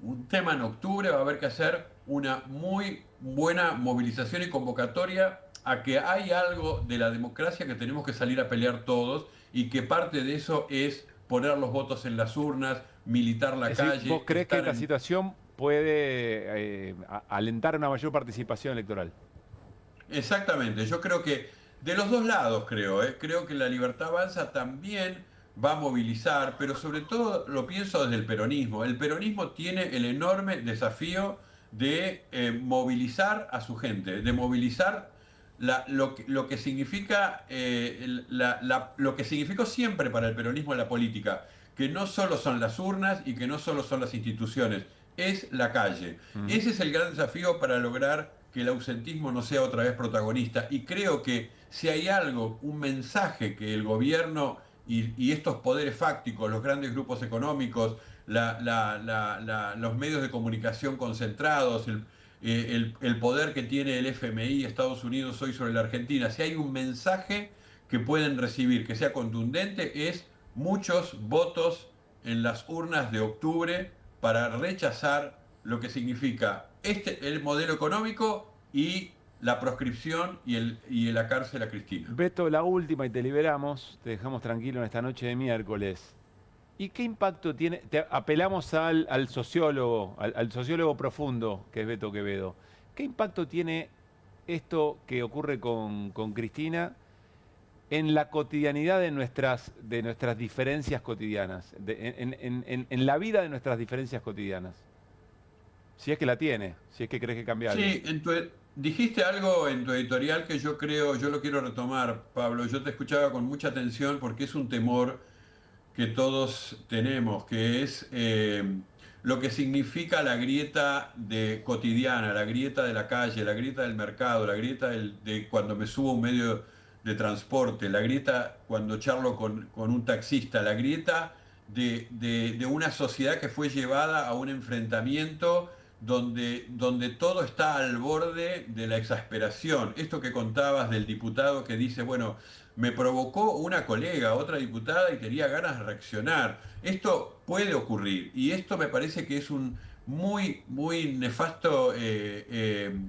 un tema en octubre, va a haber que hacer una muy buena movilización y convocatoria a que hay algo de la democracia que tenemos que salir a pelear todos, y que parte de eso es poner los votos en las urnas, militar la calle. ¿Vos crees que la situación puede alentar una mayor participación electoral? Exactamente, yo creo que de los dos lados creo que la Libertad Avanza también va a movilizar, pero sobre todo lo pienso desde el peronismo. El peronismo tiene el enorme desafío de movilizar a su gente, de movilizar lo que significa lo que significó siempre para el peronismo la política, que no solo son las urnas y que no solo son las instituciones, es la calle. Ese es el gran desafío para lograr que el ausentismo no sea otra vez protagonista. Y creo que si hay algo, un mensaje que el gobierno y estos poderes fácticos, los grandes grupos económicos, los medios de comunicación concentrados, el poder que tiene el FMI, Estados Unidos hoy sobre la Argentina, si hay un mensaje que pueden recibir, que sea contundente, es muchos votos en las urnas de octubre para rechazar lo que significa el modelo económico y la proscripción y la cárcel a Cristina. Beto, la última y te liberamos, te dejamos tranquilo en esta noche de miércoles. ¿Y qué impacto tiene? Apelamos al sociólogo, al sociólogo profundo, que es Beto Quevedo. ¿Qué impacto tiene esto que ocurre con Cristina en la cotidianidad de nuestras diferencias cotidianas, en la vida de nuestras diferencias cotidianas? Si es que la tiene, si es que crees que cambia algo. Sí, dijiste algo en tu editorial que yo lo quiero retomar, Pablo. Yo te escuchaba con mucha atención porque es un temor que todos tenemos, que es lo que significa la grieta cotidiana, la grieta de la calle, la grieta del mercado, la grieta de cuando me subo a un medio de transporte, la grieta cuando charlo con un taxista, la grieta de una sociedad que fue llevada a un enfrentamiento donde todo está al borde de la exasperación. Esto que contabas del diputado que dice, bueno, me provocó una colega, otra diputada, y tenía ganas de reaccionar. Esto puede ocurrir, y esto me parece que es un muy nefasto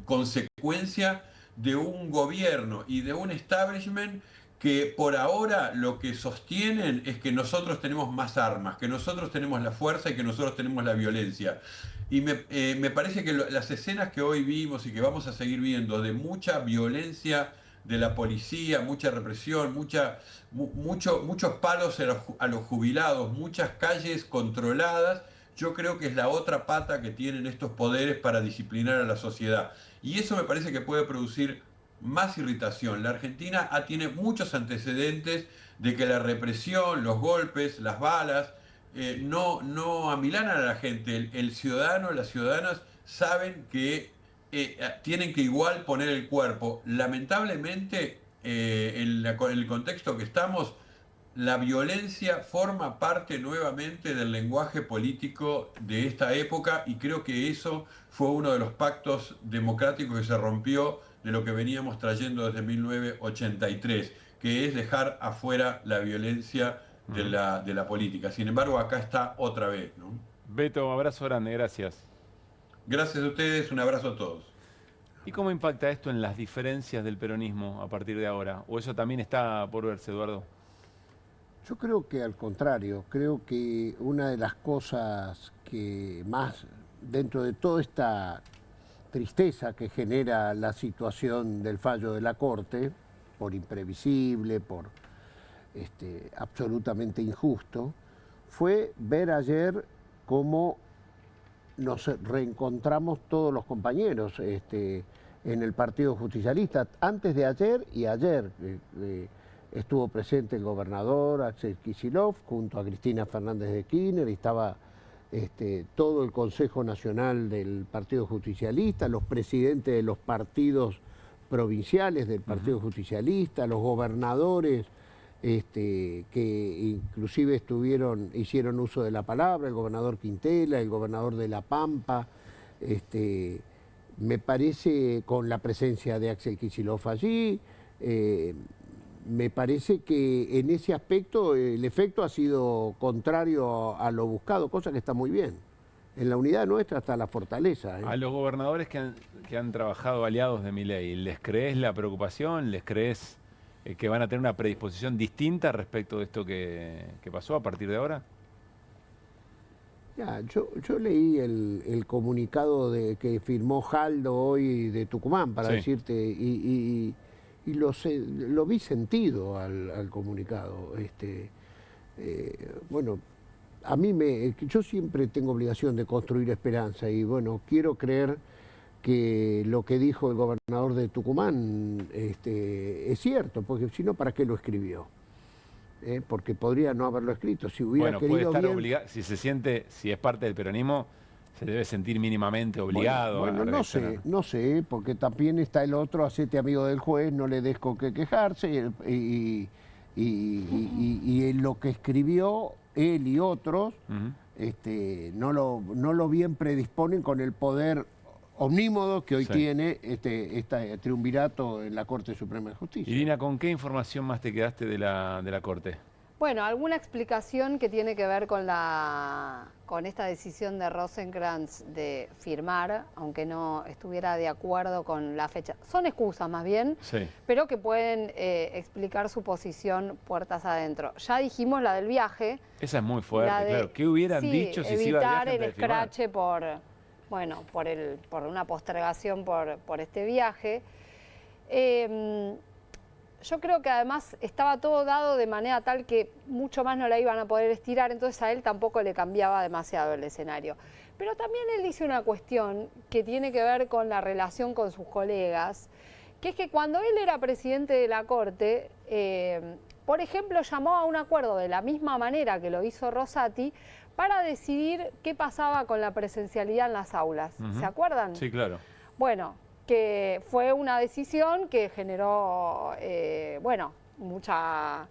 consecuencia de un gobierno y de un establishment que por ahora lo que sostienen es que nosotros tenemos más armas, que nosotros tenemos la fuerza y que nosotros tenemos la violencia. Y me parece que las escenas que hoy vimos y que vamos a seguir viendo de mucha violencia de la policía, mucha represión, muchos palos a los jubilados, muchas calles controladas, yo creo que es la otra pata que tienen estos poderes para disciplinar a la sociedad. Y eso me parece que puede producir más irritación. La Argentina tiene muchos antecedentes de que la represión, los golpes, las balas, no amilanan a la gente. El ciudadano, las ciudadanas saben que tienen que igual poner el cuerpo. Lamentablemente, en el contexto que estamos, la violencia forma parte nuevamente del lenguaje político de esta época, y creo que eso fue uno de los pactos democráticos que se rompió de lo que veníamos trayendo desde 1983, que es dejar afuera la violencia de la política. Sin embargo, acá está otra vez, ¿no? Beto, abrazo grande, gracias. Gracias a ustedes, un abrazo a todos. ¿Y cómo impacta esto en las diferencias del peronismo a partir de ahora? ¿O eso también está por verse, Eduardo? Yo creo que al contrario, creo que una de las cosas que más, dentro de toda esta tristeza que genera la situación del fallo de la Corte, por imprevisible, por absolutamente injusto, fue ver ayer cómo nos reencontramos todos los compañeros en el Partido Justicialista. Antes de ayer y ayer estuvo presente el gobernador Axel Kicillof junto a Cristina Fernández de Kirchner, y estaba todo el Consejo Nacional del Partido Justicialista, los presidentes de los partidos provinciales del Partido Justicialista, los gobernadores que inclusive hicieron uso de la palabra, el gobernador Quintela, el gobernador de La Pampa, me parece, con la presencia de Axel Kicillof allí, me parece que en ese aspecto el efecto ha sido contrario a lo buscado, cosa que está muy bien. En la unidad nuestra está la fortaleza. A los gobernadores que han trabajado aliados de Milei, ¿les crees la preocupación? ¿Les crees que van a tener una predisposición distinta respecto de esto que pasó a partir de ahora? Ya, yo leí el comunicado que firmó Jaldo hoy de Tucumán, para decirte, y lo vi sentido al comunicado. Bueno, yo siempre tengo obligación de construir esperanza, y bueno, quiero creer que lo que dijo el gobernador de Tucumán es cierto, porque si no, ¿para qué lo escribió? Porque podría no haberlo escrito. Si hubiera puede querido estar bien, obligado, si es parte del peronismo, se debe sentir mínimamente obligado. Bueno, no sé, porque también está el otro, hacete amigo del juez, no le des con qué quejarse, y lo que escribió él y otros, no lo bien predisponen con el poder omnímodo que hoy tiene este triunvirato en la Corte Suprema de Justicia. Irina, ¿con qué información más te quedaste de la Corte? Bueno, alguna explicación que tiene que ver con esta decisión de Rosenkrantz de firmar, aunque no estuviera de acuerdo con la fecha. Son excusas más bien, pero que pueden explicar su posición puertas adentro. Ya dijimos la del viaje. Esa es muy fuerte, claro. ¿Qué hubieran dicho si se iba al viaje? Evitar el escrache por una postergación por este viaje. Yo creo que además estaba todo dado de manera tal que mucho más no la iban a poder estirar, entonces a él tampoco le cambiaba demasiado el escenario. Pero también él dice una cuestión que tiene que ver con la relación con sus colegas, que es que cuando él era presidente de la Corte, por ejemplo, llamó a un acuerdo de la misma manera que lo hizo Rosati para decidir qué pasaba con la presencialidad en las aulas. ¿Se acuerdan? Sí, claro. Bueno, que fue una decisión que generó, mucha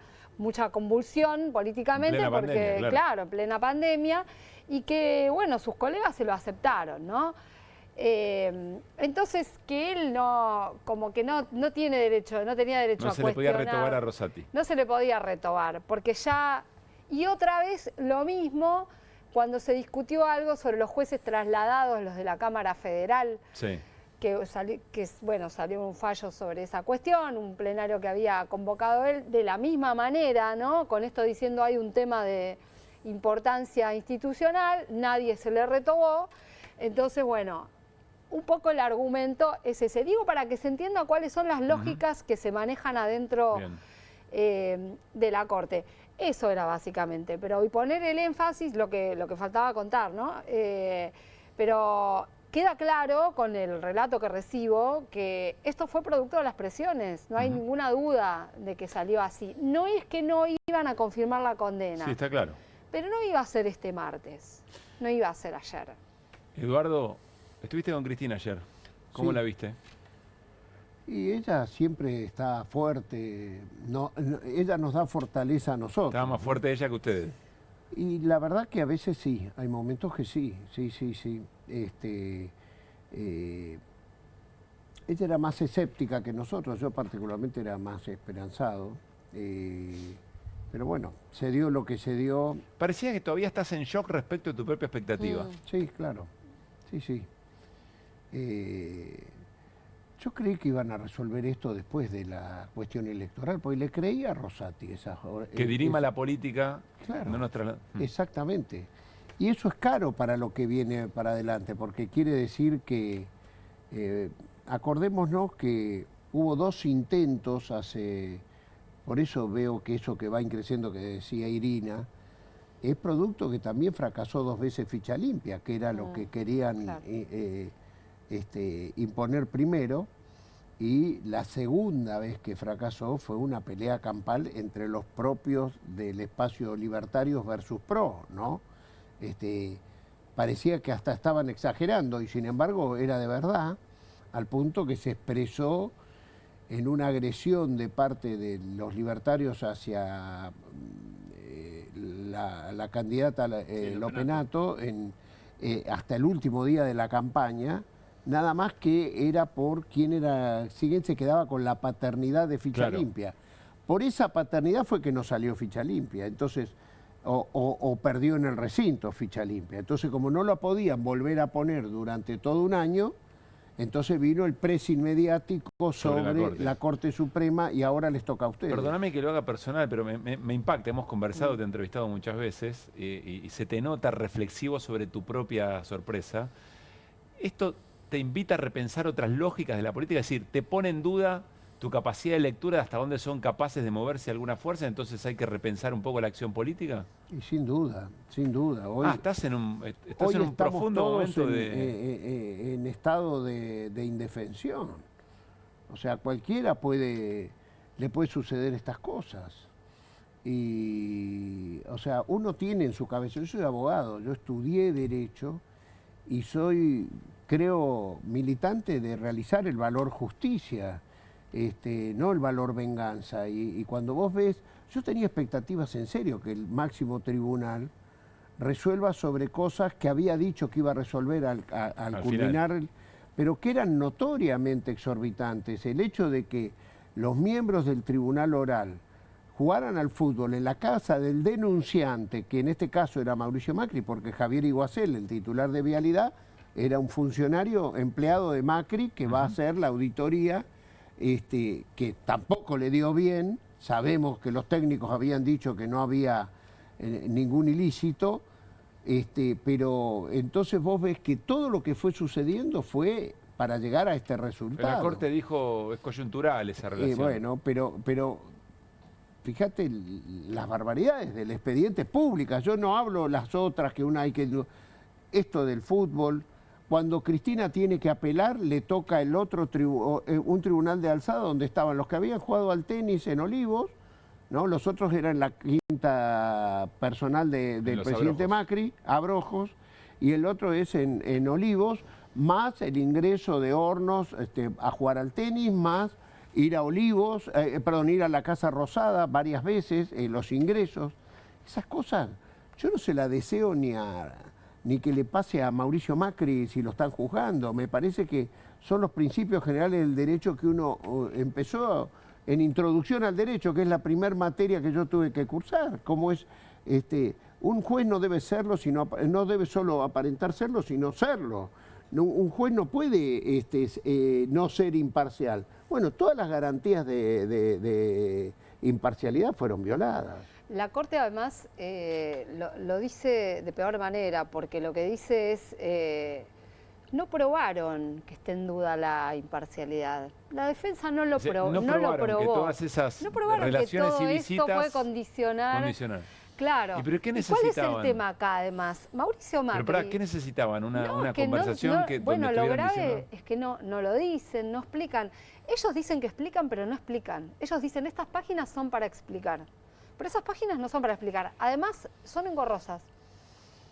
convulsión políticamente, plena porque, pandemia, claro, en plena pandemia, y que, bueno, sus colegas se lo aceptaron, ¿no? Entonces, que él no tenía derecho a cuestionar. No se le podía retobar a Rosati. No se le podía retobar, porque ya... Y otra vez lo mismo cuando se discutió algo sobre los jueces trasladados, los de la Cámara Federal. Sí. Salió un fallo sobre esa cuestión, un plenario que había convocado él, de la misma manera, ¿no? Con esto diciendo hay un tema de importancia institucional, nadie se le retobó. Entonces, bueno, un poco el argumento es ese. Digo, para que se entienda cuáles son las lógicas que se manejan adentro de la Corte. Eso era básicamente, y poner el énfasis, lo que faltaba contar, ¿no? Pero queda claro con el relato que recibo que esto fue producto de las presiones, no hay ninguna duda de que salió así. No es que no iban a confirmar la condena. Sí, está claro. Pero no iba a ser este martes, no iba a ser ayer. Eduardo, estuviste con Cristina ayer, ¿cómo la viste? Y ella siempre está fuerte, ella nos da fortaleza a nosotros. Estaba más fuerte ella que ustedes. Y la verdad que a veces sí, hay momentos que sí. Ella era más escéptica que nosotros, yo particularmente era más esperanzado. Pero bueno, se dio lo que se dio. Parecía que todavía estás en shock respecto de tu propia expectativa. Sí, claro. Sí. Yo creí que iban a resolver esto después de la cuestión electoral, porque le creía a Rosati. Que dirima la política. Claro, no nuestra... Exactamente. Y eso es caro para lo que viene para adelante, porque quiere decir que, acordémonos que hubo 2 intentos hace... Por eso veo que eso que va increciendo, que decía Irina, es producto que también fracasó 2 veces Ficha Limpia, que era lo que querían imponer primero, y la segunda vez que fracasó fue una pelea campal entre los propios del espacio libertarios versus PRO, ¿no? Parecía que hasta estaban exagerando, y sin embargo era de verdad, al punto que se expresó en una agresión de parte de los libertarios hacia la candidata Lopenato hasta el último día de la campaña, nada más que era por quién era, si se quedaba con la paternidad de Ficha Limpia. Por esa paternidad fue que no salió Ficha Limpia, entonces, o perdió en el recinto Ficha Limpia. Entonces, como no lo podían volver a poner durante todo un año, entonces vino el pressing mediático sobre la Corte Suprema, y ahora les toca a ustedes. Perdóname que lo haga personal, pero me impacta. Hemos conversado, te he entrevistado muchas veces, y se te nota reflexivo sobre tu propia sorpresa. Esto te invita a repensar otras lógicas de la política, es decir, te pone en duda tu capacidad de lectura de hasta dónde son capaces de moverse alguna fuerza, entonces hay que repensar un poco la acción política. Y sin duda, sin duda. Hoy, estás en un profundo momento en estado de indefensión. O sea, cualquiera le puede suceder estas cosas. Y, o sea, uno tiene en su cabeza, yo soy abogado, yo estudié Derecho y soy, creo, militante de realizar el valor justicia, no el valor venganza. Y cuando vos ves, yo tenía expectativas en serio que el máximo tribunal resuelva sobre cosas que había dicho que iba a resolver al culminar, pero que eran notoriamente exorbitantes. El hecho de que los miembros del tribunal oral jugaran al fútbol en la casa del denunciante, que en este caso era Mauricio Macri, porque Javier Iguacel, el titular de Vialidad, era un funcionario empleado de Macri que va a hacer la auditoría, que tampoco le dio bien. Sabemos que los técnicos habían dicho que no había ningún ilícito, pero entonces vos ves que todo lo que fue sucediendo fue para llegar a este resultado. Pero la Corte dijo es coyuntural esa relación. Bueno, pero fíjate las barbaridades del expediente públicas. Yo no hablo las otras que una hay que... Esto del fútbol, cuando Cristina tiene que apelar, le toca un tribunal de alzada donde estaban los que habían jugado al tenis en Olivos, ¿no? Los otros eran la quinta personal del presidente Abrojos. Macri, Abrojos, y el otro es en Olivos, más el ingreso de Hornos a jugar al tenis, más ir a Olivos, ir a la Casa Rosada varias veces, los ingresos. Esas cosas yo no se las deseo ni que le pase a Mauricio Macri si lo están juzgando. Me parece que son los principios generales del derecho que uno empezó en Introducción al Derecho, que es la primera materia que yo tuve que cursar. Como es, un juez no debe serlo, no debe solo aparentar serlo, sino serlo. Un juez no puede no ser imparcial. Bueno, todas las garantías de imparcialidad fueron violadas. La Corte además lo dice de peor manera, porque lo que dice es, no probaron que esté en duda la imparcialidad. La defensa no lo probó. No probaron que todas esas relaciones que todo ilícitas esto puede condicionar. Claro. ¿Pero qué necesitaban? necesitaban? ¿Cuál es el tema acá además? Mauricio Macri. ¿Pero para qué necesitaban? ¿Una conversación que bueno, donde lo grave diciendo... es que no lo dicen, no explican. Ellos dicen que explican, pero no explican. Ellos dicen, estas páginas son para explicar. Pero esas páginas no son para explicar. Además, son engorrosas.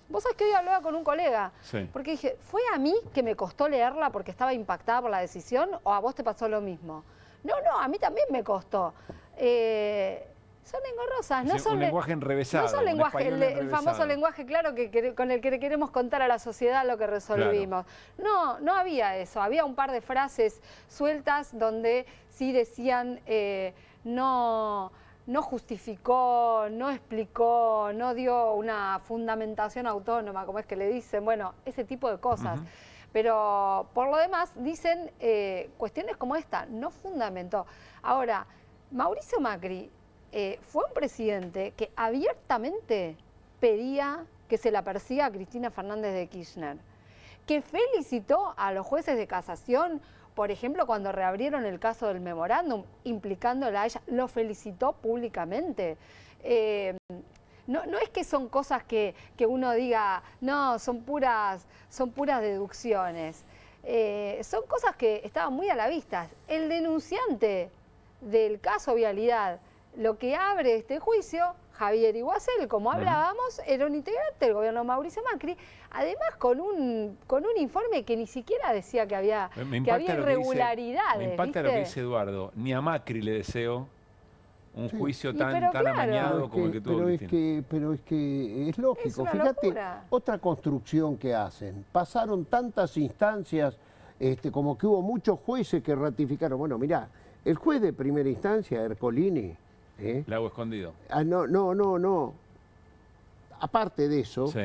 Vos sabés que hoy hablaba con un colega, porque dije, ¿fue a mí que me costó leerla porque estaba impactada por la decisión o a vos te pasó lo mismo? No, a mí también me costó. Son engorrosas, no son... un lenguaje enrevesado. No son lenguaje, el famoso lenguaje claro con el que queremos contar a la sociedad lo que resolvimos. Claro. No había eso, había un par de frases sueltas donde sí decían no justificó, no explicó, no dio una fundamentación autónoma, como es que le dicen, bueno, ese tipo de cosas. Pero por lo demás dicen cuestiones como esta, no fundamentó. Ahora, Mauricio Macri fue un presidente que abiertamente pedía que se la persiga a Cristina Fernández de Kirchner, que felicitó a los jueces de casación, por ejemplo, cuando reabrieron el caso del memorándum, implicándola a ella, lo felicitó públicamente. No es que son cosas que uno diga, no, son puras deducciones. Son cosas que estaban muy a la vista. El denunciante del caso Vialidad, lo que abre este juicio, Javier Iguacel, como hablábamos, era un integrante del gobierno de Mauricio Macri, además con un informe que ni siquiera decía que había irregularidades. Me impacta lo que dice Eduardo. Ni a Macri le deseo un juicio tan amañado como el que tuvo Cristina. Pero es que es lógico. Fíjate, locura. Otra construcción que hacen. Pasaron tantas instancias, como que hubo muchos jueces que ratificaron. Bueno, mirá, el juez de primera instancia, Ercolini, Lago Escondido. No. Aparte de eso, sí,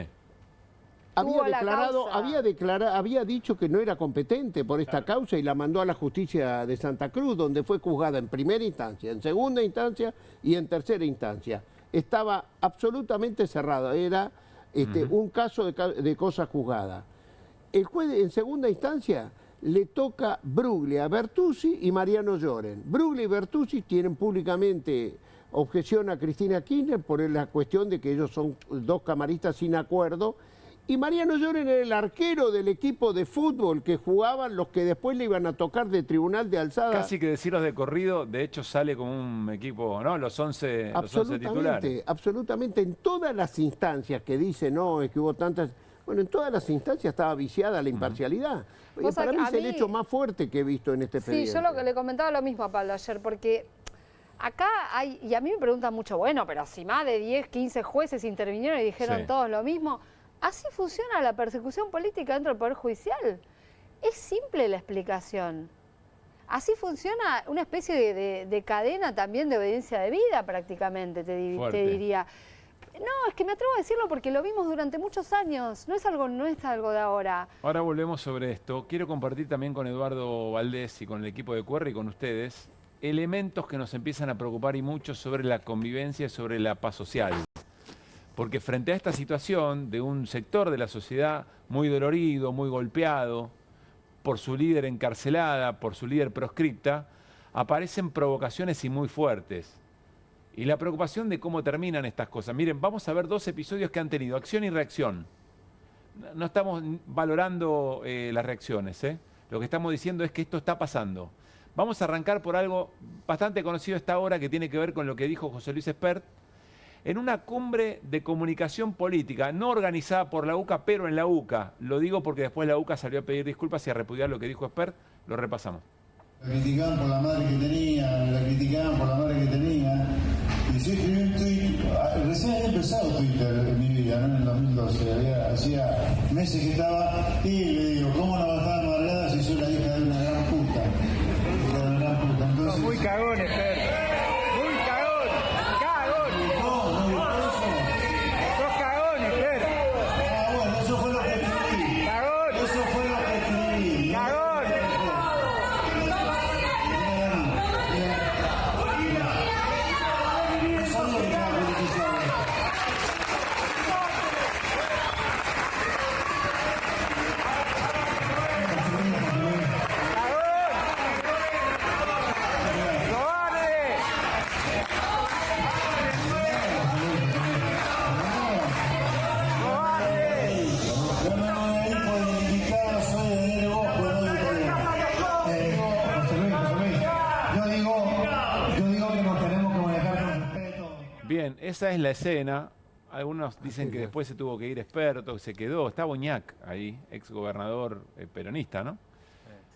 había dicho que no era competente por esta causa y la mandó a la justicia de Santa Cruz, donde fue juzgada en primera instancia, en segunda instancia y en tercera instancia. Estaba absolutamente cerrado, era un caso de cosa juzgada. El juez en segunda instancia le toca Bruglia, Bertuzzi y Mariano Lloren. Bruglia y Bertuzzi tienen públicamente objeción a Cristina Kirchner por la cuestión de que ellos son dos camaristas sin acuerdo. Y Mariano Lloren era el arquero del equipo de fútbol que jugaban los que después le iban a tocar de tribunal de alzada. Casi que decirlos de corrido, de hecho sale como un equipo, ¿no? Los 11 titulares. Absolutamente. En todas las instancias que dicen, no, es que hubo tantas... Bueno, en todas las instancias estaba viciada la imparcialidad. Para mí es el hecho más fuerte que he visto en este expediente. Sí, yo le comentaba lo mismo a Pablo ayer, porque acá hay, y a mí me preguntan mucho, bueno, pero si más de 10, 15 jueces intervinieron y dijeron todos lo mismo, ¿así funciona la persecución política dentro del Poder Judicial? Es simple la explicación. Así funciona una especie de cadena también de obediencia de vida prácticamente, te diría. No, es que me atrevo a decirlo porque lo vimos durante muchos años, no es algo de ahora. Ahora volvemos sobre esto. Quiero compartir también con Eduardo Valdés y con el equipo de QR y con ustedes elementos que nos empiezan a preocupar y mucho sobre la convivencia y sobre la paz social. Porque frente a esta situación de un sector de la sociedad muy dolorido, muy golpeado, por su líder encarcelada, por su líder proscripta, aparecen provocaciones y muy fuertes. Y la preocupación de cómo terminan estas cosas. Miren, vamos a ver 2 episodios que han tenido acción y reacción. No estamos valorando las reacciones, Lo que estamos diciendo es que esto está pasando. Vamos a arrancar por algo bastante conocido a esta hora que tiene que ver con lo que dijo José Luis Espert en una cumbre de comunicación política, no organizada por la UCA, pero en la UCA. Lo digo porque después la UCA salió a pedir disculpas y a repudiar lo que dijo Espert. Lo repasamos. La criticaban por la madre que tenía, y sí escribí un tweet, recién había empezado Twitter en mi vida, ¿no? En el 2012, hacía meses que estaba, y le digo, ¿cómo no va a estar amargada si soy la hija de una gran puta? Entonces, son muy cagones, Fer. Muy cagón. Sos cagones, Fer. Bueno, eso fue lo que escribí. Cagón. Eso fue lo que escribí. Cagón. Bien, esa es la escena. Algunos dicen que después se tuvo que ir Experto, que se quedó. Está Boñac ahí, ex gobernador peronista, ¿no?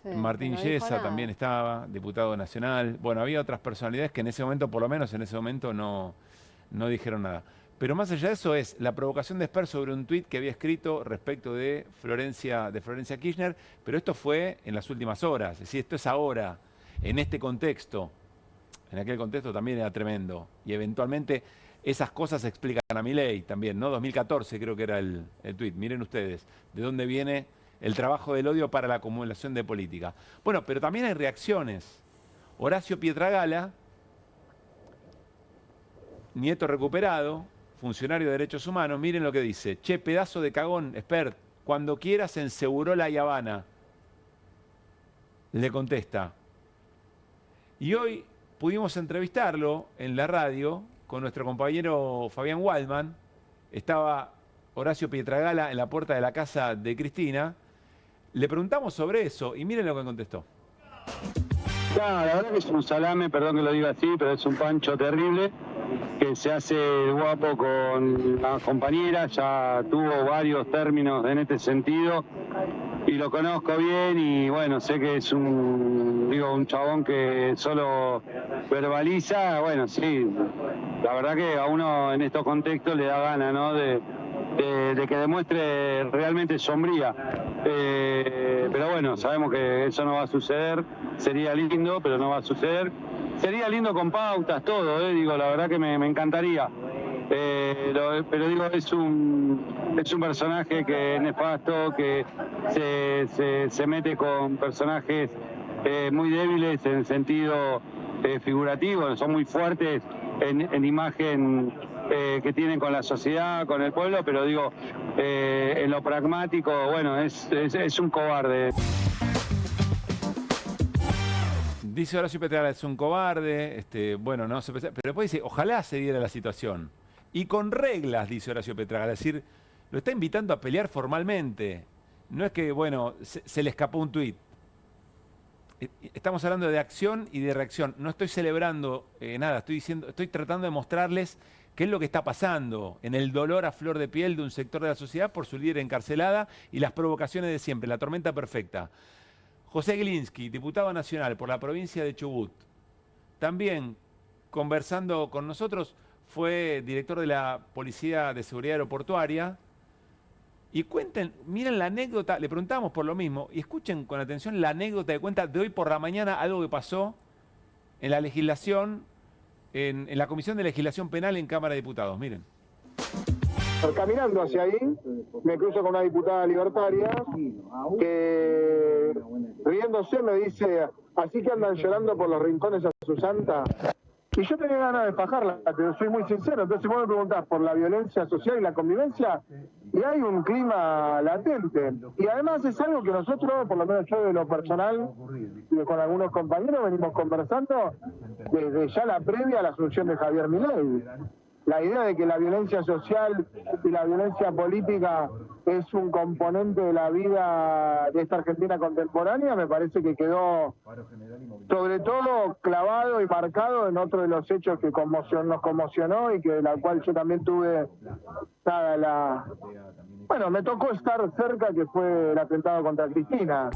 Sí, Martín Yesa también estaba, diputado nacional. Bueno, había otras personalidades que en ese momento, por lo menos en ese momento, no dijeron nada. Pero más allá de eso es la provocación de Espert sobre un tuit que había escrito respecto de Florencia Kirchner, pero esto fue en las últimas horas. Es decir, esto es ahora, en este contexto. En aquel contexto también era tremendo. Y eventualmente esas cosas explican a Milei también, ¿no? 2014 creo que era el tuit. Miren ustedes de dónde viene el trabajo del odio para la acumulación de política. Bueno, pero también hay reacciones. Horacio Pietragala, nieto recuperado, funcionario de Derechos Humanos, miren lo que dice. Che, pedazo de cagón, expert, cuando quieras en Segurola y Habana. Le contesta. Y hoy pudimos entrevistarlo en la radio con nuestro compañero Fabián Waldman. Estaba Horacio Pietragala en la puerta de la casa de Cristina. Le preguntamos sobre eso y miren lo que contestó. Claro, la verdad que es un salame, perdón que lo diga así, pero es un pancho terrible, que se hace guapo con la compañera, ya tuvo varios términos en este sentido y lo conozco bien y bueno, sé que es un chabón que solo verbaliza, bueno, sí, la verdad que a uno en estos contextos le da gana, ¿no? De que demuestre realmente sombría. Pero bueno, sabemos que eso no va a suceder, sería lindo, pero no va a suceder. Sería lindo con pautas, todo, digo, la verdad que me encantaría. Pero digo, es un personaje que es nefasto, que se mete con personajes muy débiles en el sentido figurativo, son muy fuertes en imagen que tienen con la sociedad, con el pueblo, pero digo, en lo pragmático, bueno, es un cobarde. Dice Horacio Pietragala, es un cobarde, bueno, no se pero después dice, ojalá se diera la situación. Y con reglas, dice Horacio Pietragala, es decir, lo está invitando a pelear formalmente. No es que, bueno, se le escapó un tuit. Estamos hablando de acción y de reacción. No estoy celebrando nada, estoy tratando de mostrarles qué es lo que está pasando en el dolor a flor de piel de un sector de la sociedad por su líder encarcelada y las provocaciones de siempre, la tormenta perfecta. José Glinsky, diputado nacional por la provincia de Chubut, también conversando con nosotros, fue director de la Policía de Seguridad Aeroportuaria. Y miren la anécdota, le preguntamos por lo mismo, y escuchen con atención la anécdota que cuenta de hoy por la mañana, algo que pasó en la legislación, en la Comisión de Legislación Penal en Cámara de Diputados. Miren. Caminando hacia ahí, me cruzo con una diputada libertaria que, riéndose, me dice, así que andan llorando por los rincones a su santa. Y yo tenía ganas de fajarla, pero soy muy sincero. Entonces vos me preguntás por la violencia social y la convivencia, y hay un clima latente. Y además es algo que nosotros, por lo menos yo de lo personal, y con algunos compañeros, venimos conversando desde ya la previa a la asunción de Javier Milei. La idea de que la violencia social y la violencia política es un componente de la vida de esta Argentina contemporánea, me parece que quedó sobre todo clavado y marcado en otro de los hechos que nos conmocionó y que de la cual yo también tuve bueno, me tocó estar cerca, que fue el atentado contra Cristina.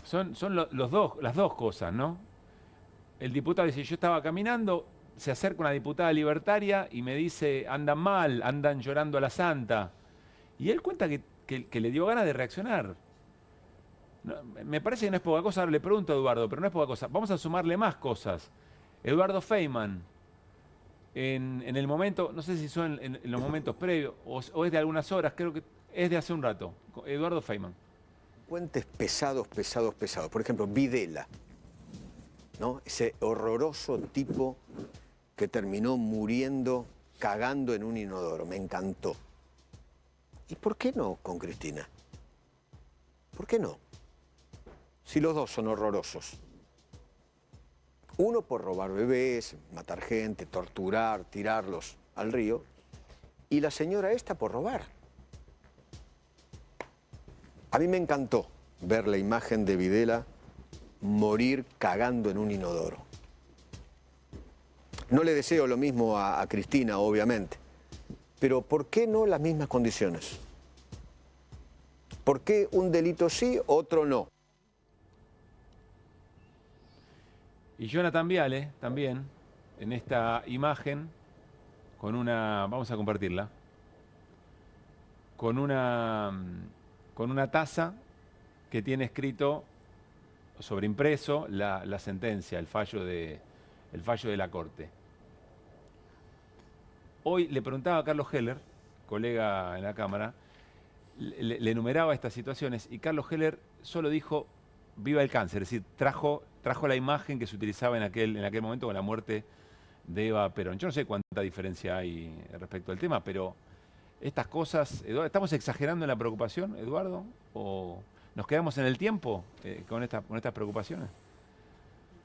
Son las dos cosas, ¿no? El diputado dice, yo estaba caminando, se acerca una diputada libertaria y me dice, andan mal, andan llorando a la santa. Y él cuenta que le dio ganas de reaccionar. No, me parece que no es poca cosa, ahora le pregunto a Eduardo, pero no es poca cosa. Vamos a sumarle más cosas. Eduardo Feynman, en el momento, no sé si son en los momentos previos o es de algunas horas, creo que es de hace un rato. Eduardo Feynman. Puentes pesados. Por ejemplo, Videla, ¿no? Ese horroroso tipo que terminó muriendo cagando en un inodoro. Me encantó. ¿Y por qué no con Cristina? ¿Por qué no? Si los dos son horrorosos. Uno por robar bebés, matar gente, torturar, tirarlos al río. Y la señora esta por robar. A mí me encantó ver la imagen de Videla morir cagando en un inodoro. No le deseo lo mismo a Cristina, obviamente, pero ¿por qué no las mismas condiciones? ¿Por qué un delito sí, otro no? Y Jonathan Viale, también, en esta imagen, con una, vamos a compartirla, con una taza que tiene escrito sobreimpreso la sentencia, el fallo de la Corte. Hoy le preguntaba a Carlos Heller, colega en la Cámara, le enumeraba estas situaciones y Carlos Heller solo dijo viva el cáncer, es decir, trajo la imagen que se utilizaba en aquel momento con la muerte de Eva Perón. Yo no sé cuánta diferencia hay respecto al tema, pero estas cosas, Eduardo, ¿estamos exagerando en la preocupación, Eduardo? ¿O nos quedamos en el tiempo con estas preocupaciones?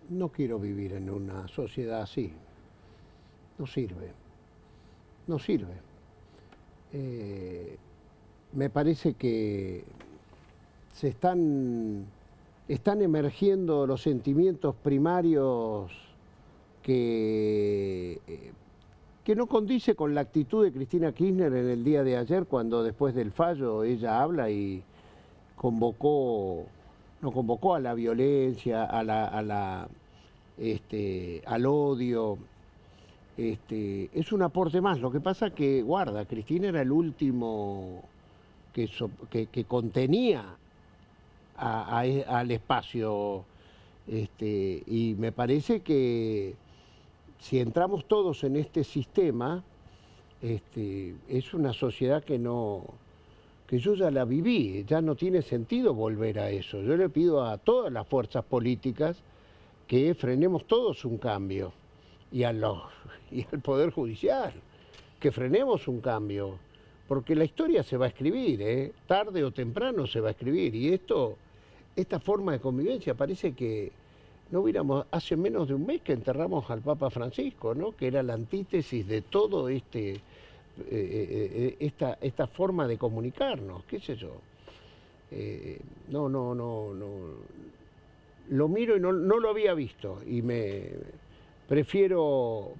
No quiero vivir en una sociedad así. No sirve. No sirve. Me parece que se están emergiendo los sentimientos primarios que no condice con la actitud de Cristina Kirchner en el día de ayer, cuando después del fallo ella habla y no convocó a la violencia, al odio. Es un aporte más. Lo que pasa que, guarda, Cristina era el último que contenía al espacio, y me parece que si entramos todos en este sistema, es una sociedad que yo ya la viví, ya no tiene sentido volver a eso. Yo le pido a todas las fuerzas políticas que frenemos todos un cambio, y al Poder Judicial, que frenemos un cambio, porque la historia se va a escribir, tarde o temprano se va a escribir, y esta forma de convivencia parece que no hubiéramos, hace menos de un mes que enterramos al Papa Francisco, ¿no? Que era la antítesis de todo esta forma de comunicarnos, qué sé yo. No. Lo miro y no lo había visto, y prefiero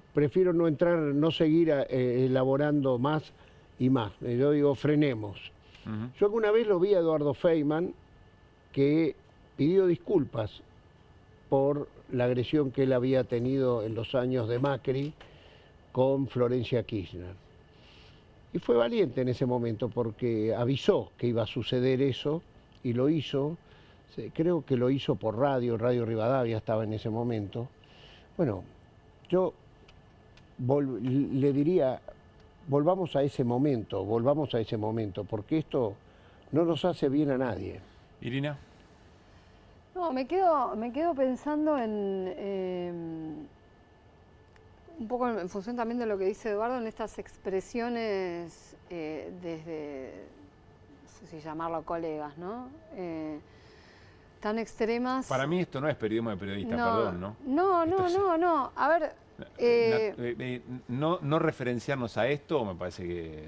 no entrar, no seguir elaborando más y más. Yo digo, frenemos. Yo alguna vez lo vi a Eduardo Feynman, que pidió disculpas por la agresión que él había tenido en los años de Macri con Florencia Kirchner. Y fue valiente en ese momento porque avisó que iba a suceder eso y lo hizo. Creo que lo hizo por Radio Rivadavia estaba en ese momento. Bueno, yo le diría, volvamos a ese momento, porque esto no nos hace bien a nadie. Irina. No, me quedo pensando en un poco en función también de lo que dice Eduardo, en estas expresiones desde, no sé si llamarlo colegas, ¿no? Tan extremas. Para mí esto no es periodismo de periodista, perdón, ¿no? No. A ver... no referenciarnos a esto me parece que...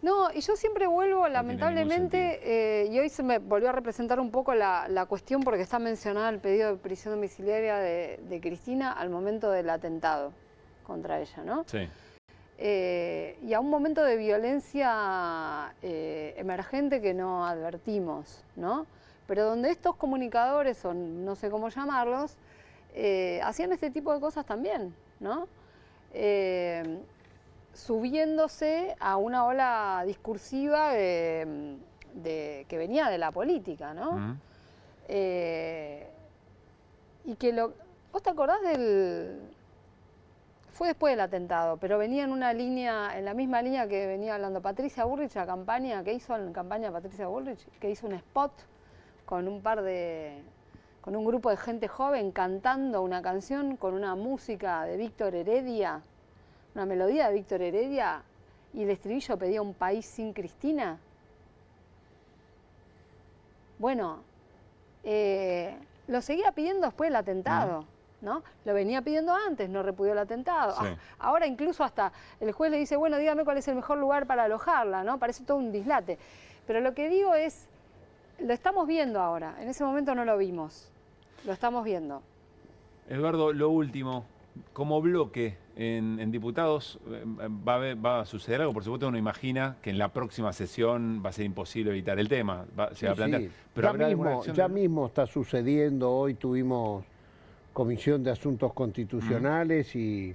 No, y yo siempre vuelvo, lamentablemente, y hoy se me volvió a representar un poco la cuestión porque está mencionada el pedido de prisión domiciliaria de Cristina al momento del atentado contra ella, ¿no? Sí. Y a un momento de violencia emergente que no advertimos, ¿no? Pero donde estos comunicadores, o no sé cómo llamarlos, hacían este tipo de cosas también, ¿no? Subiéndose a una ola discursiva que venía de la política, ¿no? Y que ¿vos te acordás fue después del atentado, pero venía en la misma línea que venía hablando Patricia Bullrich, la campaña que hizo en campaña Patricia Bullrich, que hizo un spot con un grupo de gente joven cantando una canción con una música de Víctor Heredia, una melodía de Víctor Heredia, y el estribillo pedía un país sin Cristina. Bueno, lo seguía pidiendo después del atentado, ¿no? Lo venía pidiendo antes, no repudió el atentado. Sí. Ahora incluso hasta el juez le dice, bueno, dígame cuál es el mejor lugar para alojarla, ¿no? Parece todo un dislate. Pero lo que digo es, lo estamos viendo ahora, en ese momento no lo vimos, lo estamos viendo. Eduardo, lo último, como bloque en diputados, ¿va a suceder algo? Por supuesto uno imagina que en la próxima sesión va a ser imposible evitar el tema, se va a plantear. Sí. Pero ya mismo está sucediendo, hoy tuvimos Comisión de Asuntos Constitucionales y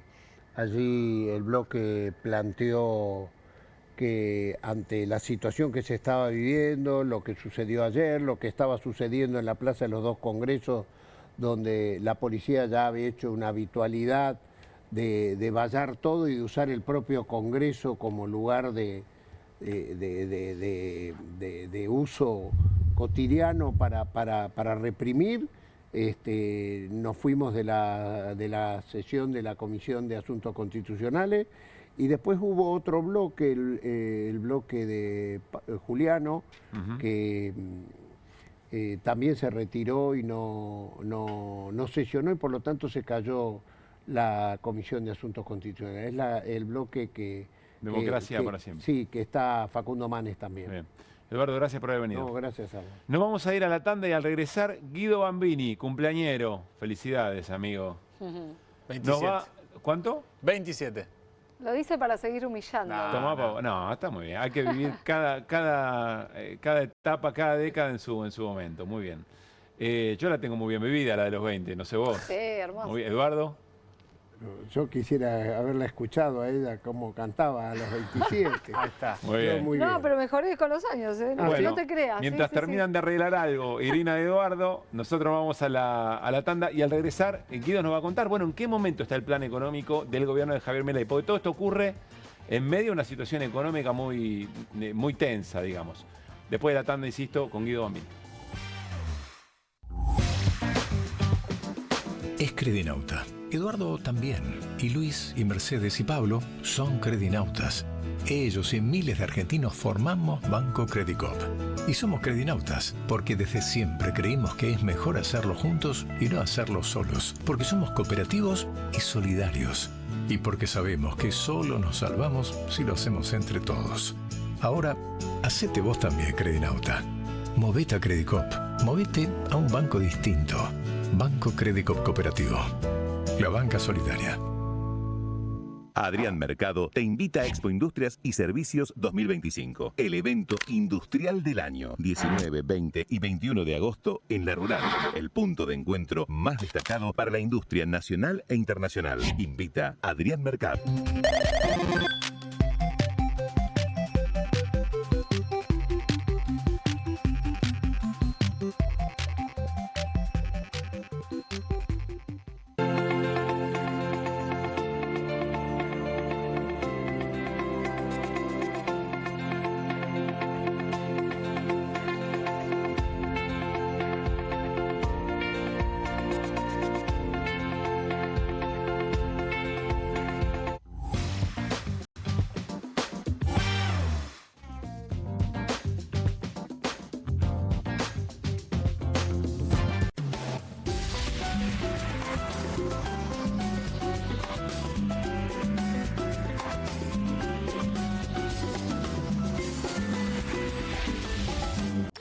allí el bloque planteó que ante la situación que se estaba viviendo, lo que sucedió ayer, lo que estaba sucediendo en la Plaza de los Dos Congresos, donde la policía ya había hecho una habitualidad de vallar todo y de usar el propio Congreso como lugar de de uso cotidiano para reprimir. Nos fuimos de la sesión de la Comisión de Asuntos Constitucionales y después hubo otro bloque, el bloque de Juliano, que también se retiró y no sesionó y por lo tanto se cayó la Comisión de Asuntos Constitucionales. Es el bloque que... Democracia para siempre. Sí, que está Facundo Manes también. Bien. Eduardo, gracias por haber venido. No, gracias a vos. Nos vamos a ir a la tanda y al regresar, Guido Bambini, cumpleañero. Felicidades, amigo. 27. ¿Cuánto? 27. Lo dice para seguir humillando. No, está muy bien. Hay que vivir cada etapa, cada década en su momento. Muy bien. Yo la tengo muy bien vivida, la de los 20, no sé vos. Sí, hermoso. Muy bien. Eduardo. Yo quisiera haberla escuchado a ella cómo cantaba a los 27. Ahí está. Muy bien. No, pero mejoré con los años, ¿eh? No te creas. Mientras terminan de arreglar algo, Irina y Eduardo, nosotros vamos a la tanda y al regresar, Guido nos va a contar, bueno, en qué momento está el plan económico del gobierno de Javier Milei, porque todo esto ocurre en medio de una situación económica muy tensa, digamos. Después de la tanda, insisto, con Guido Bambini. Es Credinauta. Eduardo también. Y Luis y Mercedes y Pablo son Credinautas. Ellos y miles de argentinos formamos Banco Credicop. Y somos Credinautas porque desde siempre creímos que es mejor hacerlo juntos y no hacerlo solos. Porque somos cooperativos y solidarios. Y porque sabemos que solo nos salvamos si lo hacemos entre todos. Ahora, hacete vos también, Credinauta. Movete a Credicop. Movete a un banco distinto. Banco Credicop Cooperativo. La banca solidaria. Adrián Mercado te invita a Expo Industrias y Servicios 2025, el evento industrial del año, 19, 20 y 21 de agosto en La Rural, el punto de encuentro más destacado para la industria nacional e internacional. Invita a Adrián Mercado.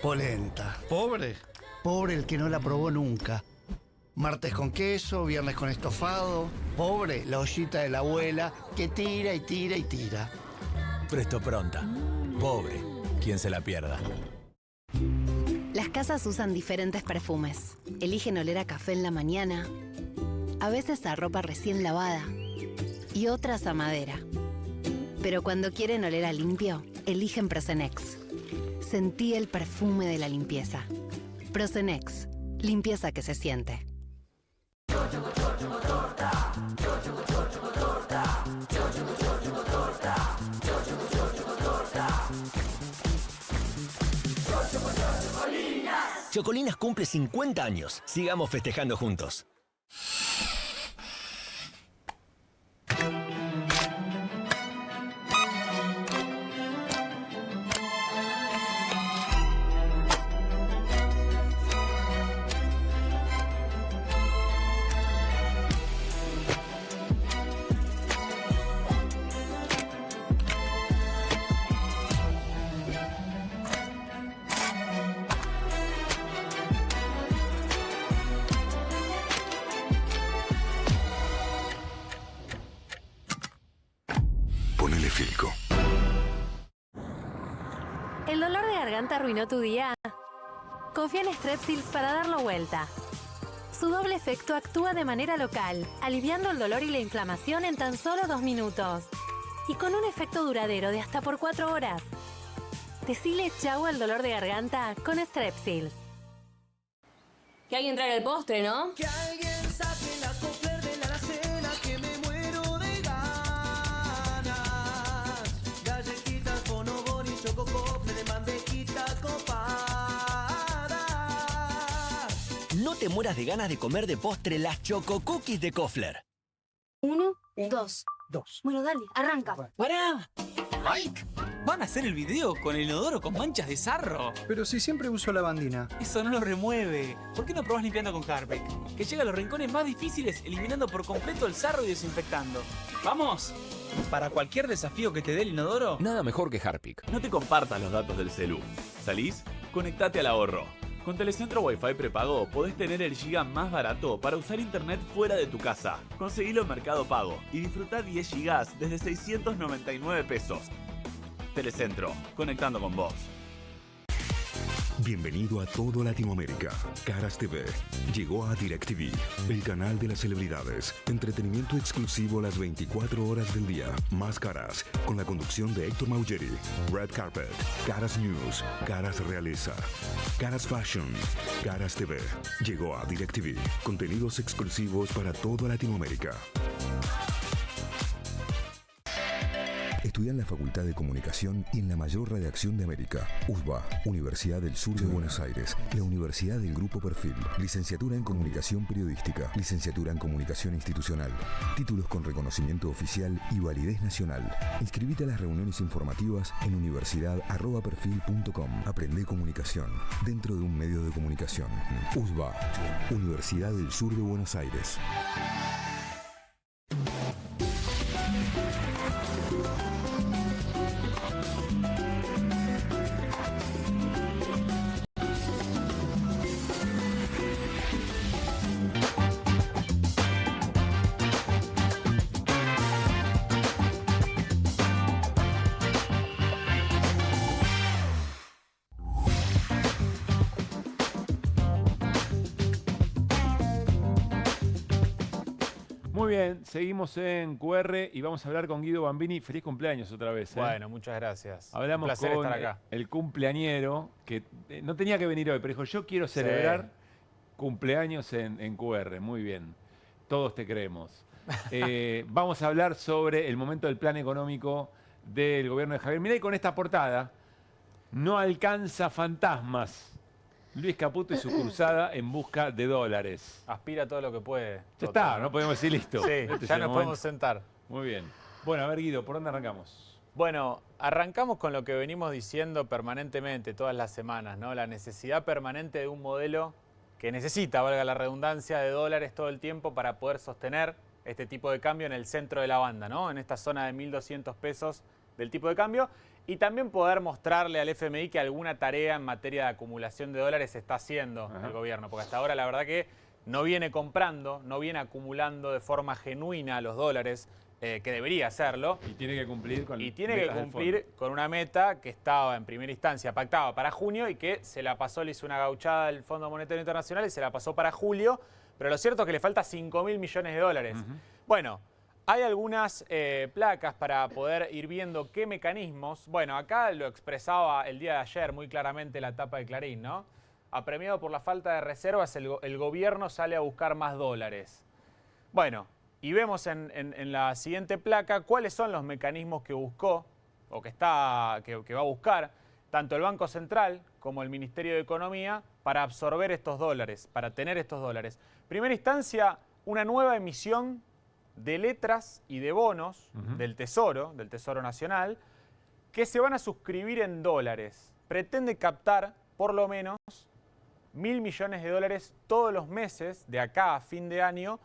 Polenta. ¿Pobre? Pobre el que no la probó nunca. Martes con queso, viernes con estofado. Pobre la ollita de la abuela que tira y tira y tira. Presto Pronta. Pobre quien se la pierda. Las casas usan diferentes perfumes. Eligen oler a café en la mañana, a veces a ropa recién lavada y otras a madera. Pero cuando quieren oler a limpio, eligen Prosenex. Sentí el perfume de la limpieza. Prosenex, limpieza que se siente. Chocolinas cumple 50 años. Sigamos festejando juntos. Ponele Filco. ¿El dolor de garganta arruinó tu día? Confía en Strepsils para darlo vuelta. Su doble efecto actúa de manera local, aliviando el dolor y la inflamación en tan solo 2 minutos. Y con un efecto duradero de hasta por 4 horas. Decile chau al dolor de garganta con Strepsils. Que alguien traiga el postre, ¿no? Que alguien saque la cofler de la alacena, que me muero de ganas. Galletitas, bonobón y no te mueras de ganas de comer de postre las Choco Cookies de Kofler. 1, 2. Bueno, dale, arranca. ¡Pará! ¡Mike! Van a hacer el video con el inodoro con manchas de sarro. Pero si siempre uso lavandina. Eso no lo remueve. ¿Por qué no probás limpiando con Harpic? Que llega a los rincones más difíciles, eliminando por completo el sarro y desinfectando. ¡Vamos! Para cualquier desafío que te dé el inodoro, nada mejor que Harpic. No te compartas los datos del celu. ¿Salís? Conectate al ahorro. Con Telecentro Wi-Fi prepago podés tener el giga más barato para usar internet fuera de tu casa. Conseguilo en Mercado Pago y disfrutá 10 gigas desde 699 pesos. Telecentro, conectando con vos. Bienvenido a todo Latinoamérica. Caras TV llegó a DirecTV, el canal de las celebridades. Entretenimiento exclusivo las 24 horas del día. Más Caras, con la conducción de Héctor Maugeri. Red Carpet, Caras News, Caras Realeza, Caras Fashion, Caras TV. Llegó a DirecTV. Contenidos exclusivos para toda Latinoamérica. Estudia en la Facultad de Comunicación y en la mayor redacción de América. USBA, Universidad del Sur de Buenos Aires. La Universidad del Grupo Perfil. Licenciatura en Comunicación Periodística. Licenciatura en Comunicación Institucional. Títulos con reconocimiento oficial y validez nacional. Inscribite a las reuniones informativas en universidad@perfil.com. Aprende comunicación dentro de un medio de comunicación. USBA, Universidad del Sur de Buenos Aires. Muy bien, seguimos en QR y vamos a hablar con Guido Bambini. Feliz cumpleaños otra vez. Bueno, muchas gracias. Hablamos Un placer con estar acá. el cumpleañero, que no tenía que venir hoy, pero dijo, yo quiero celebrar cumpleaños en QR. Muy bien, todos te creemos. Vamos a hablar sobre el momento del plan económico del gobierno de Javier Milei con esta portada. No alcanza fantasmas. Luis Caputo y su cruzada en busca de dólares. Aspira todo lo que puede. Ya está, no podemos decir listo. Sí, ya nos podemos sentar. Muy bien. Bueno, a ver, Guido, ¿por dónde arrancamos? Bueno, arrancamos con lo que venimos diciendo permanentemente todas las semanas, ¿no? La necesidad permanente de un modelo que necesita, valga la redundancia, de dólares todo el tiempo para poder sostener este tipo de cambio en el centro de la banda, ¿no? En esta zona de 1.200 pesos del tipo de cambio. Y también poder mostrarle al FMI que alguna tarea en materia de acumulación de dólares está haciendo el gobierno. Porque hasta ahora la verdad que no viene comprando, no viene acumulando de forma genuina los dólares, que debería hacerlo. Y tiene que cumplir con una meta que estaba en primera instancia pactada para junio y que se la pasó, le hizo una gauchada al Fondo Monetario Internacional y se la pasó para julio. Pero lo cierto es que le falta 5.000 millones de dólares. Bueno, hay algunas placas para poder ir viendo qué mecanismos. Bueno, acá lo expresaba el día de ayer muy claramente la tapa de Clarín, ¿no? Apremiado por la falta de reservas, el gobierno sale a buscar más dólares. Bueno, y vemos en la siguiente placa cuáles son los mecanismos que buscó o que va a buscar tanto el Banco Central como el Ministerio de Economía para absorber estos dólares, para tener estos dólares. Primera instancia, una nueva emisión de letras y de bonos del Tesoro Nacional, que se van a suscribir en dólares. Pretende captar por lo menos 1.000 millones de dólares todos los meses de acá a fin de año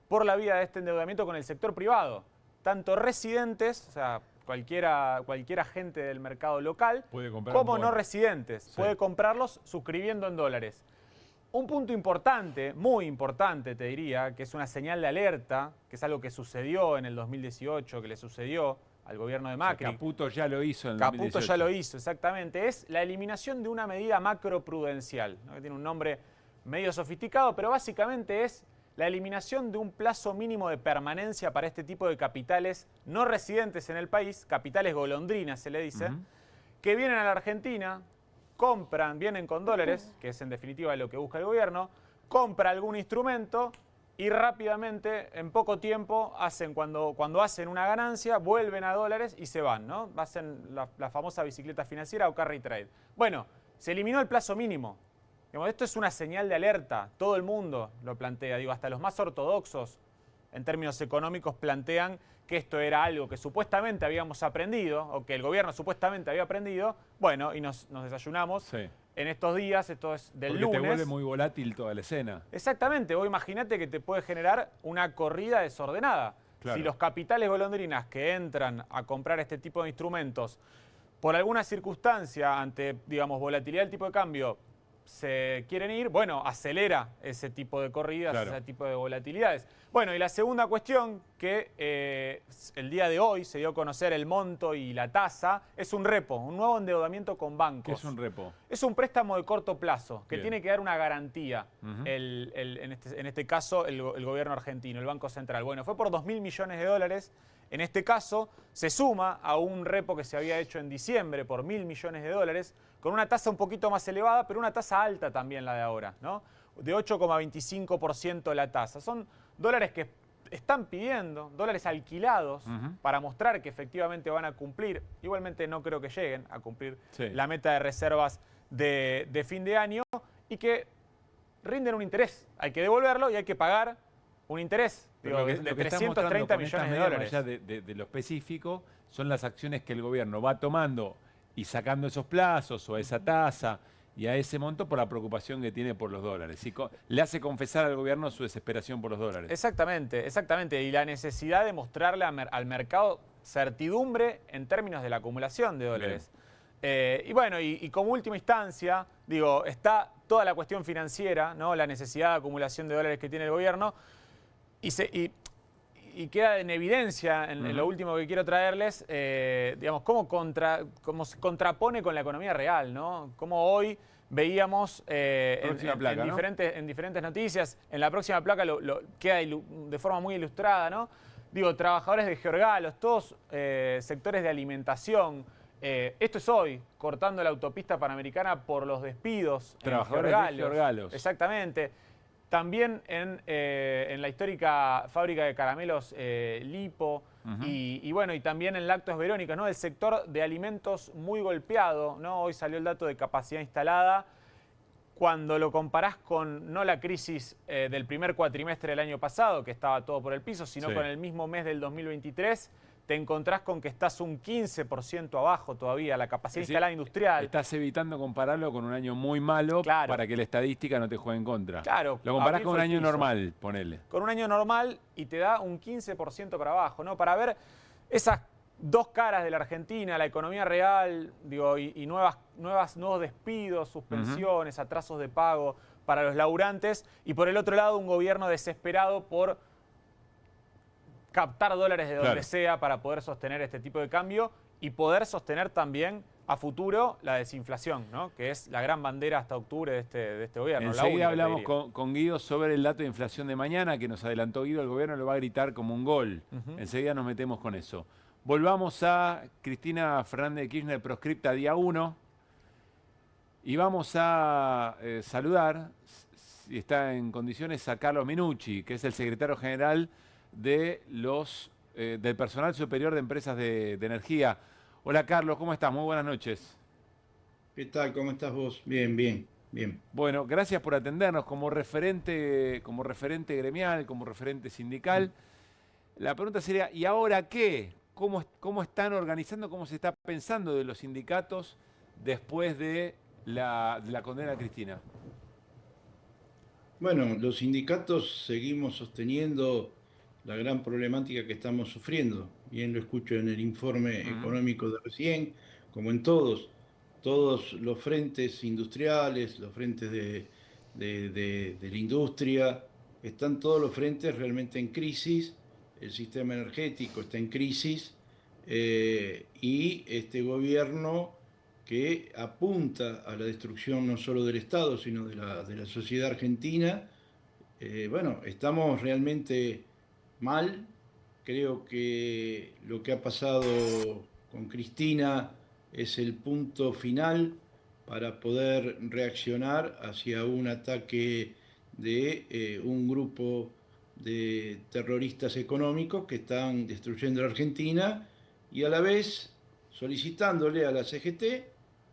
por la vía de este endeudamiento con el sector privado. Tanto residentes, o sea, cualquier agente del mercado local, como no residentes. Puede comprarlos suscribiendo en dólares. Un punto importante, muy importante te diría, que es una señal de alerta, que es algo que sucedió en el 2018, que le sucedió al gobierno de Macri. O sea, Caputo ya lo hizo en el 2018. Caputo ya lo hizo, exactamente. Es la eliminación de una medida macroprudencial, ¿no? Que tiene un nombre medio sofisticado, pero básicamente es la eliminación de un plazo mínimo de permanencia para este tipo de capitales no residentes en el país, capitales golondrinas se le dice, que vienen a la Argentina, vienen con dólares, que es en definitiva lo que busca el gobierno, compra algún instrumento y rápidamente, en poco tiempo, cuando hacen una ganancia, vuelven a dólares y se van, ¿no? Hacen la famosa bicicleta financiera o carry trade. Bueno, se eliminó el plazo mínimo. Digamos, esto es una señal de alerta, todo el mundo lo plantea, digo, hasta los más ortodoxos en términos económicos plantean que esto era algo que supuestamente habíamos aprendido, o que el gobierno supuestamente había aprendido, bueno, y nos desayunamos en estos días, esto es del lunes. Porque te vuelve muy volátil toda la escena. Exactamente, vos imagínate que te puede generar una corrida desordenada. Claro. Si los capitales golondrinas que entran a comprar este tipo de instrumentos, por alguna circunstancia, ante, digamos, volatilidad del tipo de cambio, se quieren ir, bueno, acelera ese tipo de corridas, ese tipo de volatilidades. Bueno, y la segunda cuestión, que el día de hoy se dio a conocer el monto y la tasa, es un repo, un nuevo endeudamiento con bancos. ¿Qué es un repo? Es un préstamo de corto plazo, que Bien. tiene que dar una garantía, en este caso, el gobierno argentino, el Banco Central. Bueno, fue por 2.000 millones de dólares. En este caso, se suma a un repo que se había hecho en diciembre por 1.000 millones de dólares, con una tasa un poquito más elevada, pero una tasa alta también la de ahora, ¿no? De 8,25% la tasa. Son dólares que están pidiendo, dólares alquilados, para mostrar que efectivamente van a cumplir. Igualmente no creo que lleguen a cumplir la meta de reservas de fin de año, y que rinden un interés. Hay que devolverlo y hay que pagar un interés de 330 millones de dólares. Más allá de lo específico, son las acciones que el gobierno va tomando y sacando esos plazos o a esa tasa y a ese monto por la preocupación que tiene por los dólares. Y le hace confesar al gobierno su desesperación por los dólares. Exactamente, exactamente. Y la necesidad de mostrarle al mercado certidumbre en términos de la acumulación de dólares. Y bueno, y como última instancia, digo, está toda la cuestión financiera, ¿no? La necesidad de acumulación de dólares que tiene el gobierno. Y queda en evidencia, en lo último que quiero traerles, digamos, cómo se contrapone con la economía real, ¿no? Cómo hoy veíamos en diferentes noticias, en la próxima placa queda de forma muy ilustrada, ¿no? Digo, trabajadores de Georgalos, todos sectores de alimentación. Esto es hoy, cortando la autopista panamericana por los despidos. Trabajadores de Georgalos. Exactamente. También en la histórica fábrica de caramelos Lipo, y bueno, y también en Lácteos Verónica, ¿no? El sector de alimentos muy golpeado, ¿no? Hoy salió el dato de capacidad instalada. Cuando lo comparás con no la crisis del primer cuatrimestre del año pasado, que estaba todo por el piso, sino con el mismo mes del 2023, te encontrás con que estás un 15% abajo todavía, la capacidad instalada industrial. Estás evitando compararlo con un año muy malo para que la estadística no te juegue en contra. Claro. Lo comparás con un año normal, ponele. Con un año normal y te da un 15% para abajo, ¿no? Para ver esas dos caras de la Argentina, la economía real, digo, y nuevos despidos, suspensiones, atrasos de pago para los laburantes, y por el otro lado un gobierno desesperado por captar dólares de donde sea para poder sostener este tipo de cambio y poder sostener también a futuro la desinflación, ¿no? Que es la gran bandera hasta octubre de este gobierno. Enseguida hablamos con Guido sobre el dato de inflación de mañana que nos adelantó Guido, el gobierno lo va a gritar como un gol. Enseguida nos metemos con eso. Volvamos a Cristina Fernández de Kirchner, proscripta día 1, y vamos a saludar, si está en condiciones, a Carlos Minucci, que es el secretario general de del personal superior de empresas de energía. Hola Carlos, ¿cómo estás? Muy buenas noches. ¿Qué tal? ¿Cómo estás vos? Bien, bien, bien. Bueno, gracias por atendernos como referente gremial, como referente sindical. La pregunta sería, ¿y ahora qué? ¿Cómo están organizando, cómo se está pensando de los sindicatos después de la condena a Cristina? Bueno, los sindicatos seguimos sosteniendo la gran problemática que estamos sufriendo. Bien lo escucho en el informe económico de recién, como en todos los frentes industriales, los frentes de la industria, están todos los frentes realmente en crisis, el sistema energético está en crisis, y este gobierno que apunta a la destrucción no solo del Estado, sino de la sociedad argentina, bueno, estamos realmente mal. Creo que lo que ha pasado con Cristina es el punto final para poder reaccionar hacia un ataque de un grupo de terroristas económicos que están destruyendo la Argentina, y a la vez solicitándole a la CGT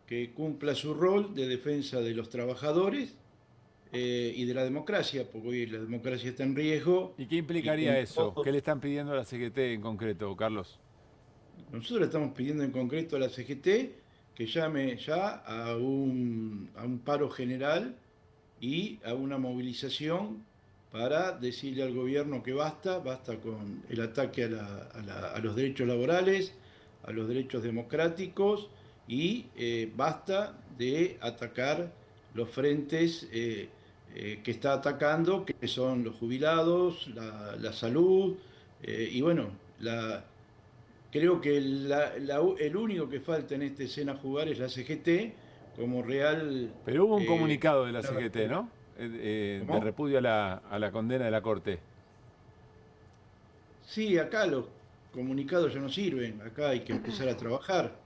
que cumpla su rol de defensa de los trabajadores y de la democracia, porque hoy la democracia está en riesgo. ¿Y qué implicaría eso? ¿Qué le están pidiendo a la CGT en concreto, Carlos? Nosotros le estamos pidiendo en concreto a la CGT que llame ya a un paro general y a una movilización para decirle al gobierno que basta con el ataque a los derechos laborales, a los derechos democráticos y basta de atacar los frentes que está atacando, que son los jubilados, la salud y bueno, creo que el único que falta en esta escena jugar es la CGT como real... Pero hubo un comunicado de la CGT, ¿no? De repudio a la condena de la Corte. Sí, acá los comunicados ya no sirven, acá hay que empezar a trabajar.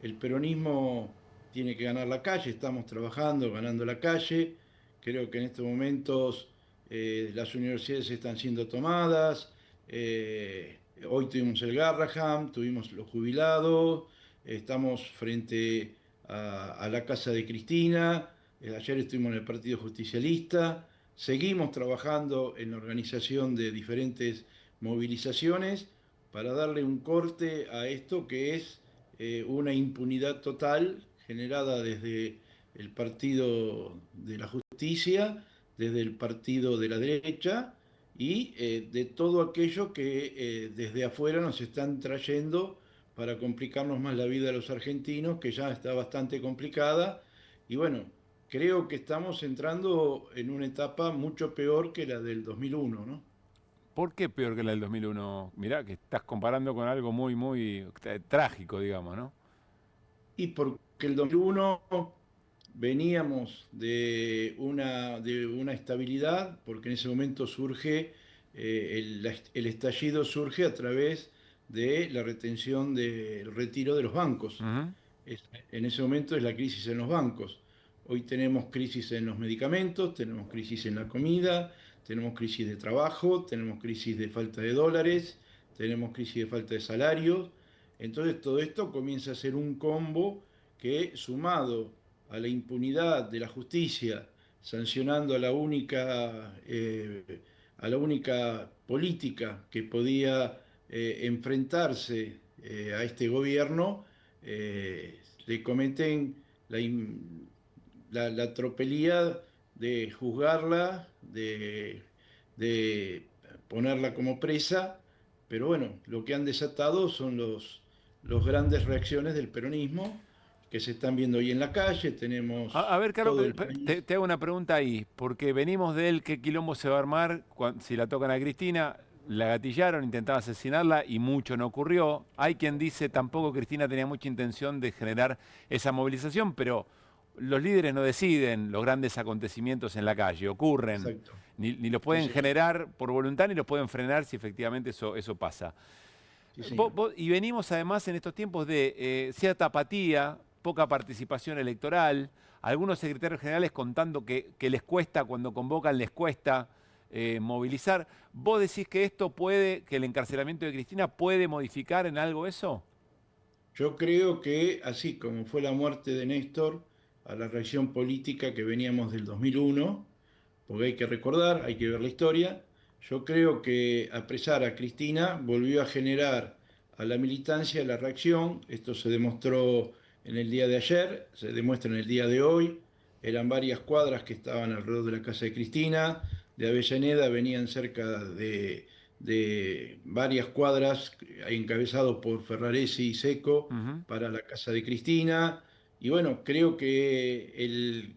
El peronismo tiene que ganar la calle, estamos trabajando, ganando la calle. Creo que en estos momentos las universidades están siendo tomadas. Hoy tuvimos el Garraham, tuvimos los jubilados, estamos frente a la casa de Cristina. Ayer estuvimos en el Partido Justicialista, seguimos trabajando en la organización de diferentes movilizaciones para darle un corte a esto que es una impunidad total generada desde el Partido de la Justicia, desde el Partido de la Derecha y de todo aquello que desde afuera nos están trayendo para complicarnos más la vida a los argentinos, que ya está bastante complicada. Y bueno, creo que estamos entrando en una etapa mucho peor que la del 2001, ¿no? ¿Por qué peor que la del 2001? Mirá, que estás comparando con algo muy, muy trágico, digamos, ¿no? Y porque el 2001 veníamos de una estabilidad, porque en ese momento surge, el estallido surge a través de la retención del retiro de los bancos. En ese momento es la crisis en los bancos. Hoy tenemos crisis en los medicamentos, tenemos crisis en la comida, tenemos crisis de trabajo, tenemos crisis de falta de dólares, tenemos crisis de falta de salarios. Entonces todo esto comienza a ser un combo que, sumado a la impunidad de la justicia, sancionando a la única política que podía enfrentarse a este gobierno, le cometen la tropelía de juzgarla, de ponerla como presa, pero bueno, lo que han desatado son los grandes reacciones del peronismo que se están viendo hoy en la calle. Tenemos... A ver, Carlos, te hago una pregunta ahí, porque venimos de él, ¿qué quilombo se va a armar si la tocan a Cristina? La gatillaron, intentaban asesinarla y mucho no ocurrió. Hay quien dice tampoco Cristina tenía mucha intención de generar esa movilización, pero los líderes no deciden los grandes acontecimientos en la calle, ocurren. Ni los pueden generar por voluntad ni los pueden frenar si efectivamente eso pasa. Y venimos además en estos tiempos de cierta apatía, poca participación electoral, algunos secretarios generales contando que les cuesta, cuando convocan les cuesta movilizar. ¿Vos decís que que el encarcelamiento de Cristina puede modificar en algo eso? Yo creo que, así como fue la muerte de Néstor, a la reacción política que veníamos del 2001, porque hay que recordar, hay que ver la historia, yo creo que apresar a Cristina volvió a generar a la militancia la reacción. Esto se demostró en el día de ayer, se demuestra en el día de hoy. Eran varias cuadras que estaban alrededor de la casa de Cristina. De Avellaneda venían cerca de varias cuadras encabezados por Ferraresi y Seco para la casa de Cristina. Y bueno, creo que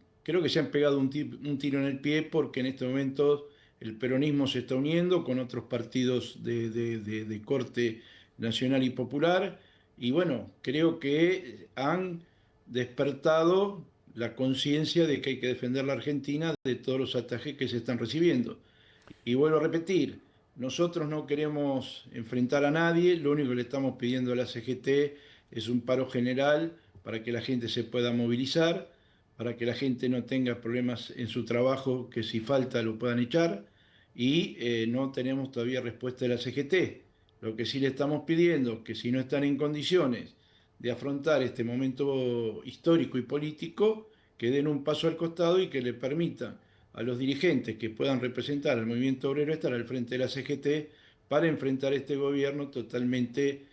se han pegado un tiro en el pie, porque en este momento el peronismo se está uniendo con otros partidos de corte nacional y popular. Y bueno, creo que han despertado la conciencia de que hay que defender la Argentina de todos los ataques que se están recibiendo. Y vuelvo a repetir, nosotros no queremos enfrentar a nadie, lo único que le estamos pidiendo a la CGT es un paro general para que la gente se pueda movilizar, para que la gente no tenga problemas en su trabajo, que si falta lo puedan echar, y no tenemos todavía respuesta de la CGT. Lo que sí le estamos pidiendo, que si no están en condiciones de afrontar este momento histórico y político, que den un paso al costado y que le permitan a los dirigentes que puedan representar al movimiento obrero estar al frente de la CGT para enfrentar este gobierno totalmente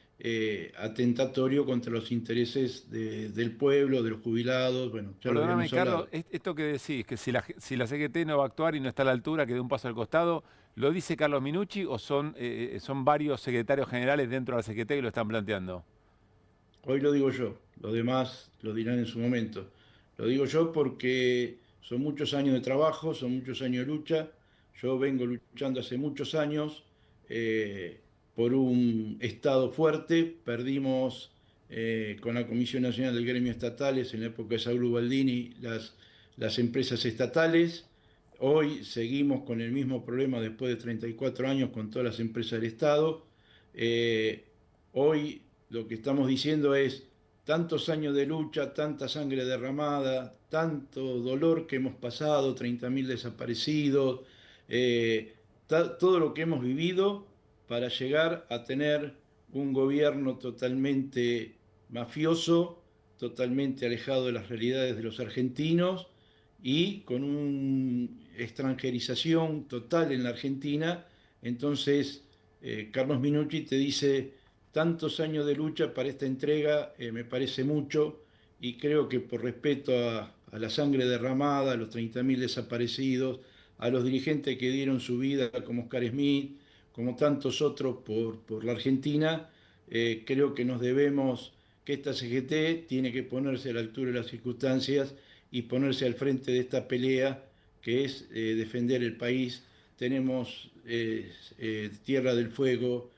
atentatorio contra los intereses del pueblo, de los jubilados. Bueno, ya perdóname, lo habíamos Carlos, esto que decís, que si la CGT no va a actuar y no está a la altura, que dé un paso al costado, ¿lo dice Carlos Minucci o son varios secretarios generales dentro de la CGT que lo están planteando? Hoy lo digo yo, los demás lo dirán en su momento. Lo digo yo porque son muchos años de trabajo, son muchos años de lucha. Yo vengo luchando hace muchos años por un Estado fuerte. Perdimos con la Comisión Nacional del Gremio Estatales en la época de Saúl Ubaldini las empresas estatales. Hoy seguimos con el mismo problema después de 34 años con todas las empresas del Estado. Hoy lo que estamos diciendo es tantos años de lucha, tanta sangre derramada, tanto dolor que hemos pasado, 30.000 desaparecidos, todo lo que hemos vivido para llegar a tener un gobierno totalmente mafioso, totalmente alejado de las realidades de los argentinos y con una extranjerización total en la Argentina. Entonces, Carlos Minucci te dice, tantos años de lucha para esta entrega me parece mucho, y creo que por respeto a la sangre derramada, a los 30.000 desaparecidos, a los dirigentes que dieron su vida, como Oscar Smith, como tantos otros por la Argentina, creo que nos debemos, que esta CGT tiene que ponerse a la altura de las circunstancias y ponerse al frente de esta pelea que es defender el país. Tenemos Tierra del Fuego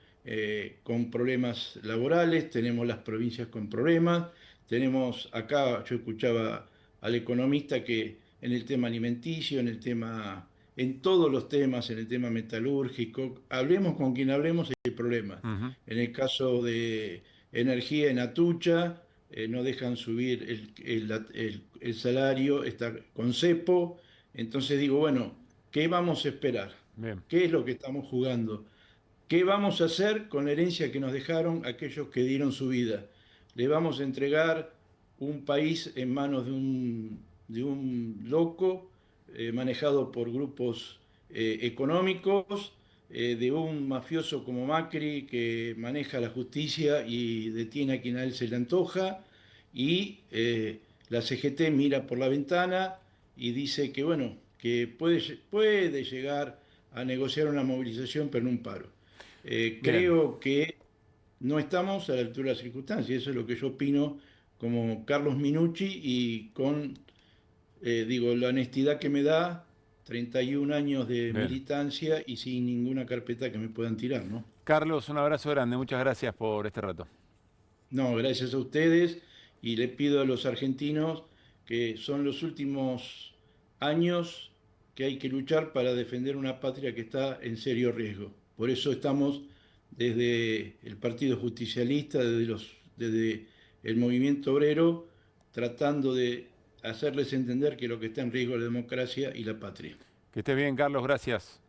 con problemas laborales, tenemos las provincias con problemas, tenemos acá, yo escuchaba al economista que en el tema alimenticio, en todos los temas, en el tema metalúrgico, hablemos con quien hablemos, hay problemas. En el caso de energía en Atucha, no dejan subir el salario, está con cepo. Entonces digo, bueno, ¿qué vamos a esperar? Bien. ¿Qué es lo que estamos jugando? ¿Qué vamos a hacer con la herencia que nos dejaron aquellos que dieron su vida? ¿Le vamos a entregar un país en manos de un loco manejado por grupos económicos, de un mafioso como Macri que maneja la justicia y detiene a quien a él se le antoja, y la CGT mira por la ventana y dice que bueno, que puede llegar a negociar una movilización pero no un paro? Creo que no estamos a la altura de las circunstancias, eso es lo que yo opino como Carlos Minucci, y con la honestidad que me da 31 años de militancia y sin ninguna carpeta que me puedan tirar, ¿no? Carlos, un abrazo grande, muchas gracias por este rato. No, gracias a ustedes, y le pido a los argentinos que son los últimos años que hay que luchar para defender una patria que está en serio riesgo. Por eso estamos desde el Partido Justicialista, desde el Movimiento Obrero, tratando de hacerles entender que lo que está en riesgo es la democracia y la patria. Que estés bien, Carlos, gracias.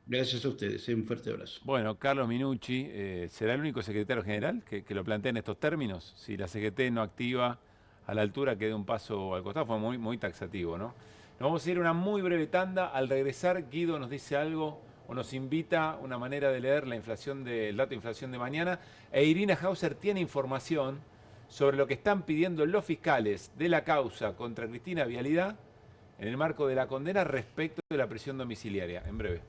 Gracias a ustedes, un fuerte abrazo. Bueno, Carlos Minucci, ¿será el único secretario general que lo plantea en estos términos? Si la CGT no activa a la altura, que dé un paso al costado. Fue muy, muy taxativo, ¿no? Nos vamos a ir a una muy breve tanda. Al regresar, Guido nos dice algo o nos invita una manera de leer el dato de inflación de mañana. E Irina Hauser tiene información sobre lo que están pidiendo los fiscales de la causa contra Cristina Vialidad en el marco de la condena respecto de la prisión domiciliaria. En breve.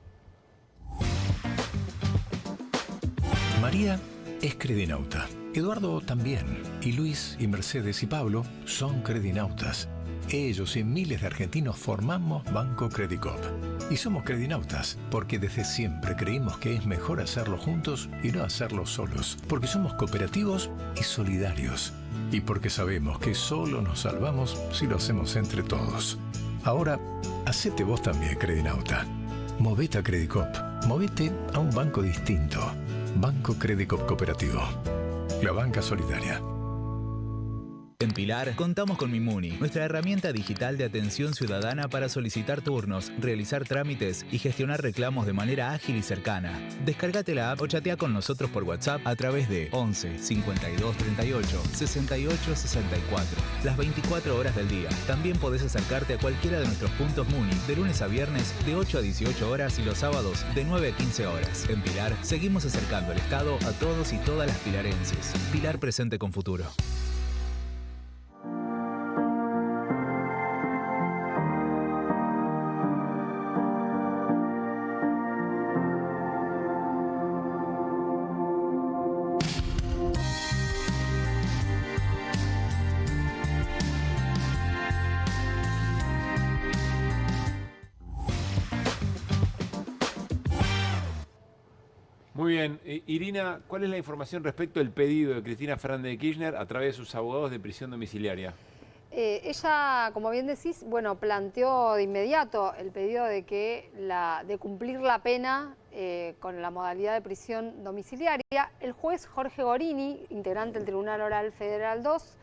María es credinauta, Eduardo también, y Luis y Mercedes y Pablo son credinautas. Ellos y miles de argentinos formamos Banco Credicop. Y somos credinautas porque desde siempre creímos que es mejor hacerlo juntos y no hacerlo solos. Porque somos cooperativos y solidarios. Y porque sabemos que solo nos salvamos si lo hacemos entre todos. Ahora, hacete vos también, credinauta. Movete a Credicop. Movete a un banco distinto. Banco Credicop Cooperativo. La banca solidaria. En Pilar, contamos con Mimuni, nuestra herramienta digital de atención ciudadana para solicitar turnos, realizar trámites y gestionar reclamos de manera ágil y cercana. Descárgate la app o chatea con nosotros por WhatsApp a través de 11 52 38 68 64. Las 24 horas del día. También podés acercarte a cualquiera de nuestros puntos Muni de lunes a viernes de 8 a 18 horas y los sábados de 9 a 15 horas. En Pilar, seguimos acercando el Estado a todos y todas las pilarenses. Pilar presente con futuro. Muy bien. Irina, ¿cuál es la información respecto al pedido de Cristina Fernández de Kirchner a través de sus abogados de prisión domiciliaria? Ella, como bien decís, bueno, planteó de inmediato el pedido de que de cumplir la pena con la modalidad de prisión domiciliaria. El juez Jorge Gorini, integrante del Tribunal Oral Federal 2,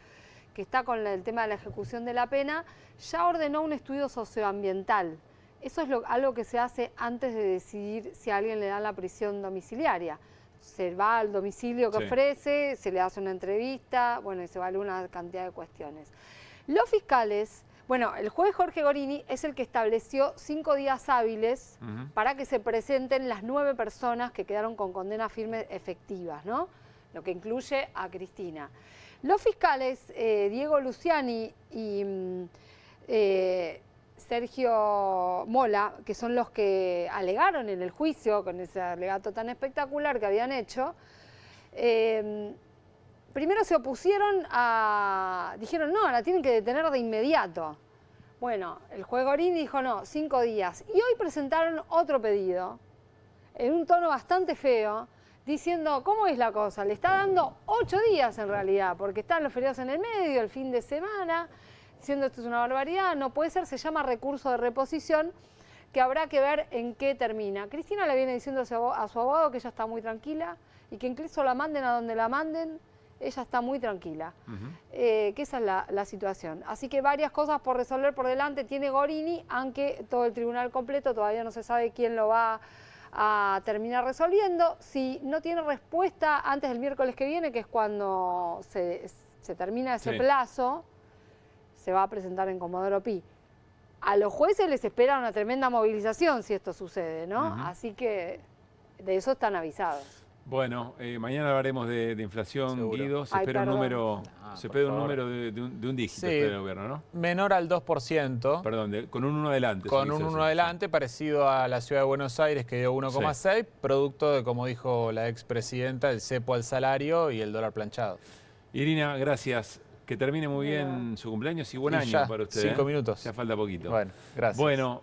que está con el tema de la ejecución de la pena, ya ordenó un estudio socioambiental. Eso es algo que se hace antes de decidir si a alguien le dan la prisión domiciliaria. Se va al domicilio que ofrece, se le hace una entrevista, bueno, y se vale una cantidad de cuestiones. Los fiscales, bueno, el juez Jorge Gorini es el que estableció 5 días hábiles para que se presenten las 9 personas que quedaron con condena firme efectivas, ¿no? Lo que incluye a Cristina. Los fiscales, Diego Luciani y Sergio Mola, que son los que alegaron en el juicio con ese alegato tan espectacular que habían hecho, primero se opusieron dijeron no, la tienen que detener de inmediato. Bueno, el juez Gorini dijo no, 5 días. Y hoy presentaron otro pedido, en un tono bastante feo, diciendo, ¿cómo es la cosa? Le está dando 8 días en realidad, porque están los feriados en el medio, el fin de semana, diciendo esto es una barbaridad, no puede ser, se llama recurso de reposición, que habrá que ver en qué termina. Cristina le viene diciendo a su abogado que ella está muy tranquila y que incluso la manden a donde la manden, ella está muy tranquila, que esa es la situación. Así que varias cosas por resolver por delante tiene Gorini, aunque todo el tribunal completo todavía no se sabe quién lo va a terminar resolviendo. Si no tiene respuesta antes del miércoles que viene, que es cuando se termina ese plazo, se va a presentar en Comodoro Pi. A los jueces les espera una tremenda movilización si esto sucede, ¿no? Así que de eso están avisados. Bueno, mañana hablaremos de inflación, seguro. Guido. Se espera un número, de un dígito, espera el gobierno, ¿no? Menor al 2%. Perdón, con un 1 adelante. Con un 1 adelante, parecido a la ciudad de Buenos Aires, que dio 1,6, producto de, como dijo la expresidenta, el cepo al salario y el dólar planchado. Irina, gracias. Que termine muy bien su cumpleaños y buen año para usted. 5 minutos. Ya falta poquito. Bueno, gracias. Bueno,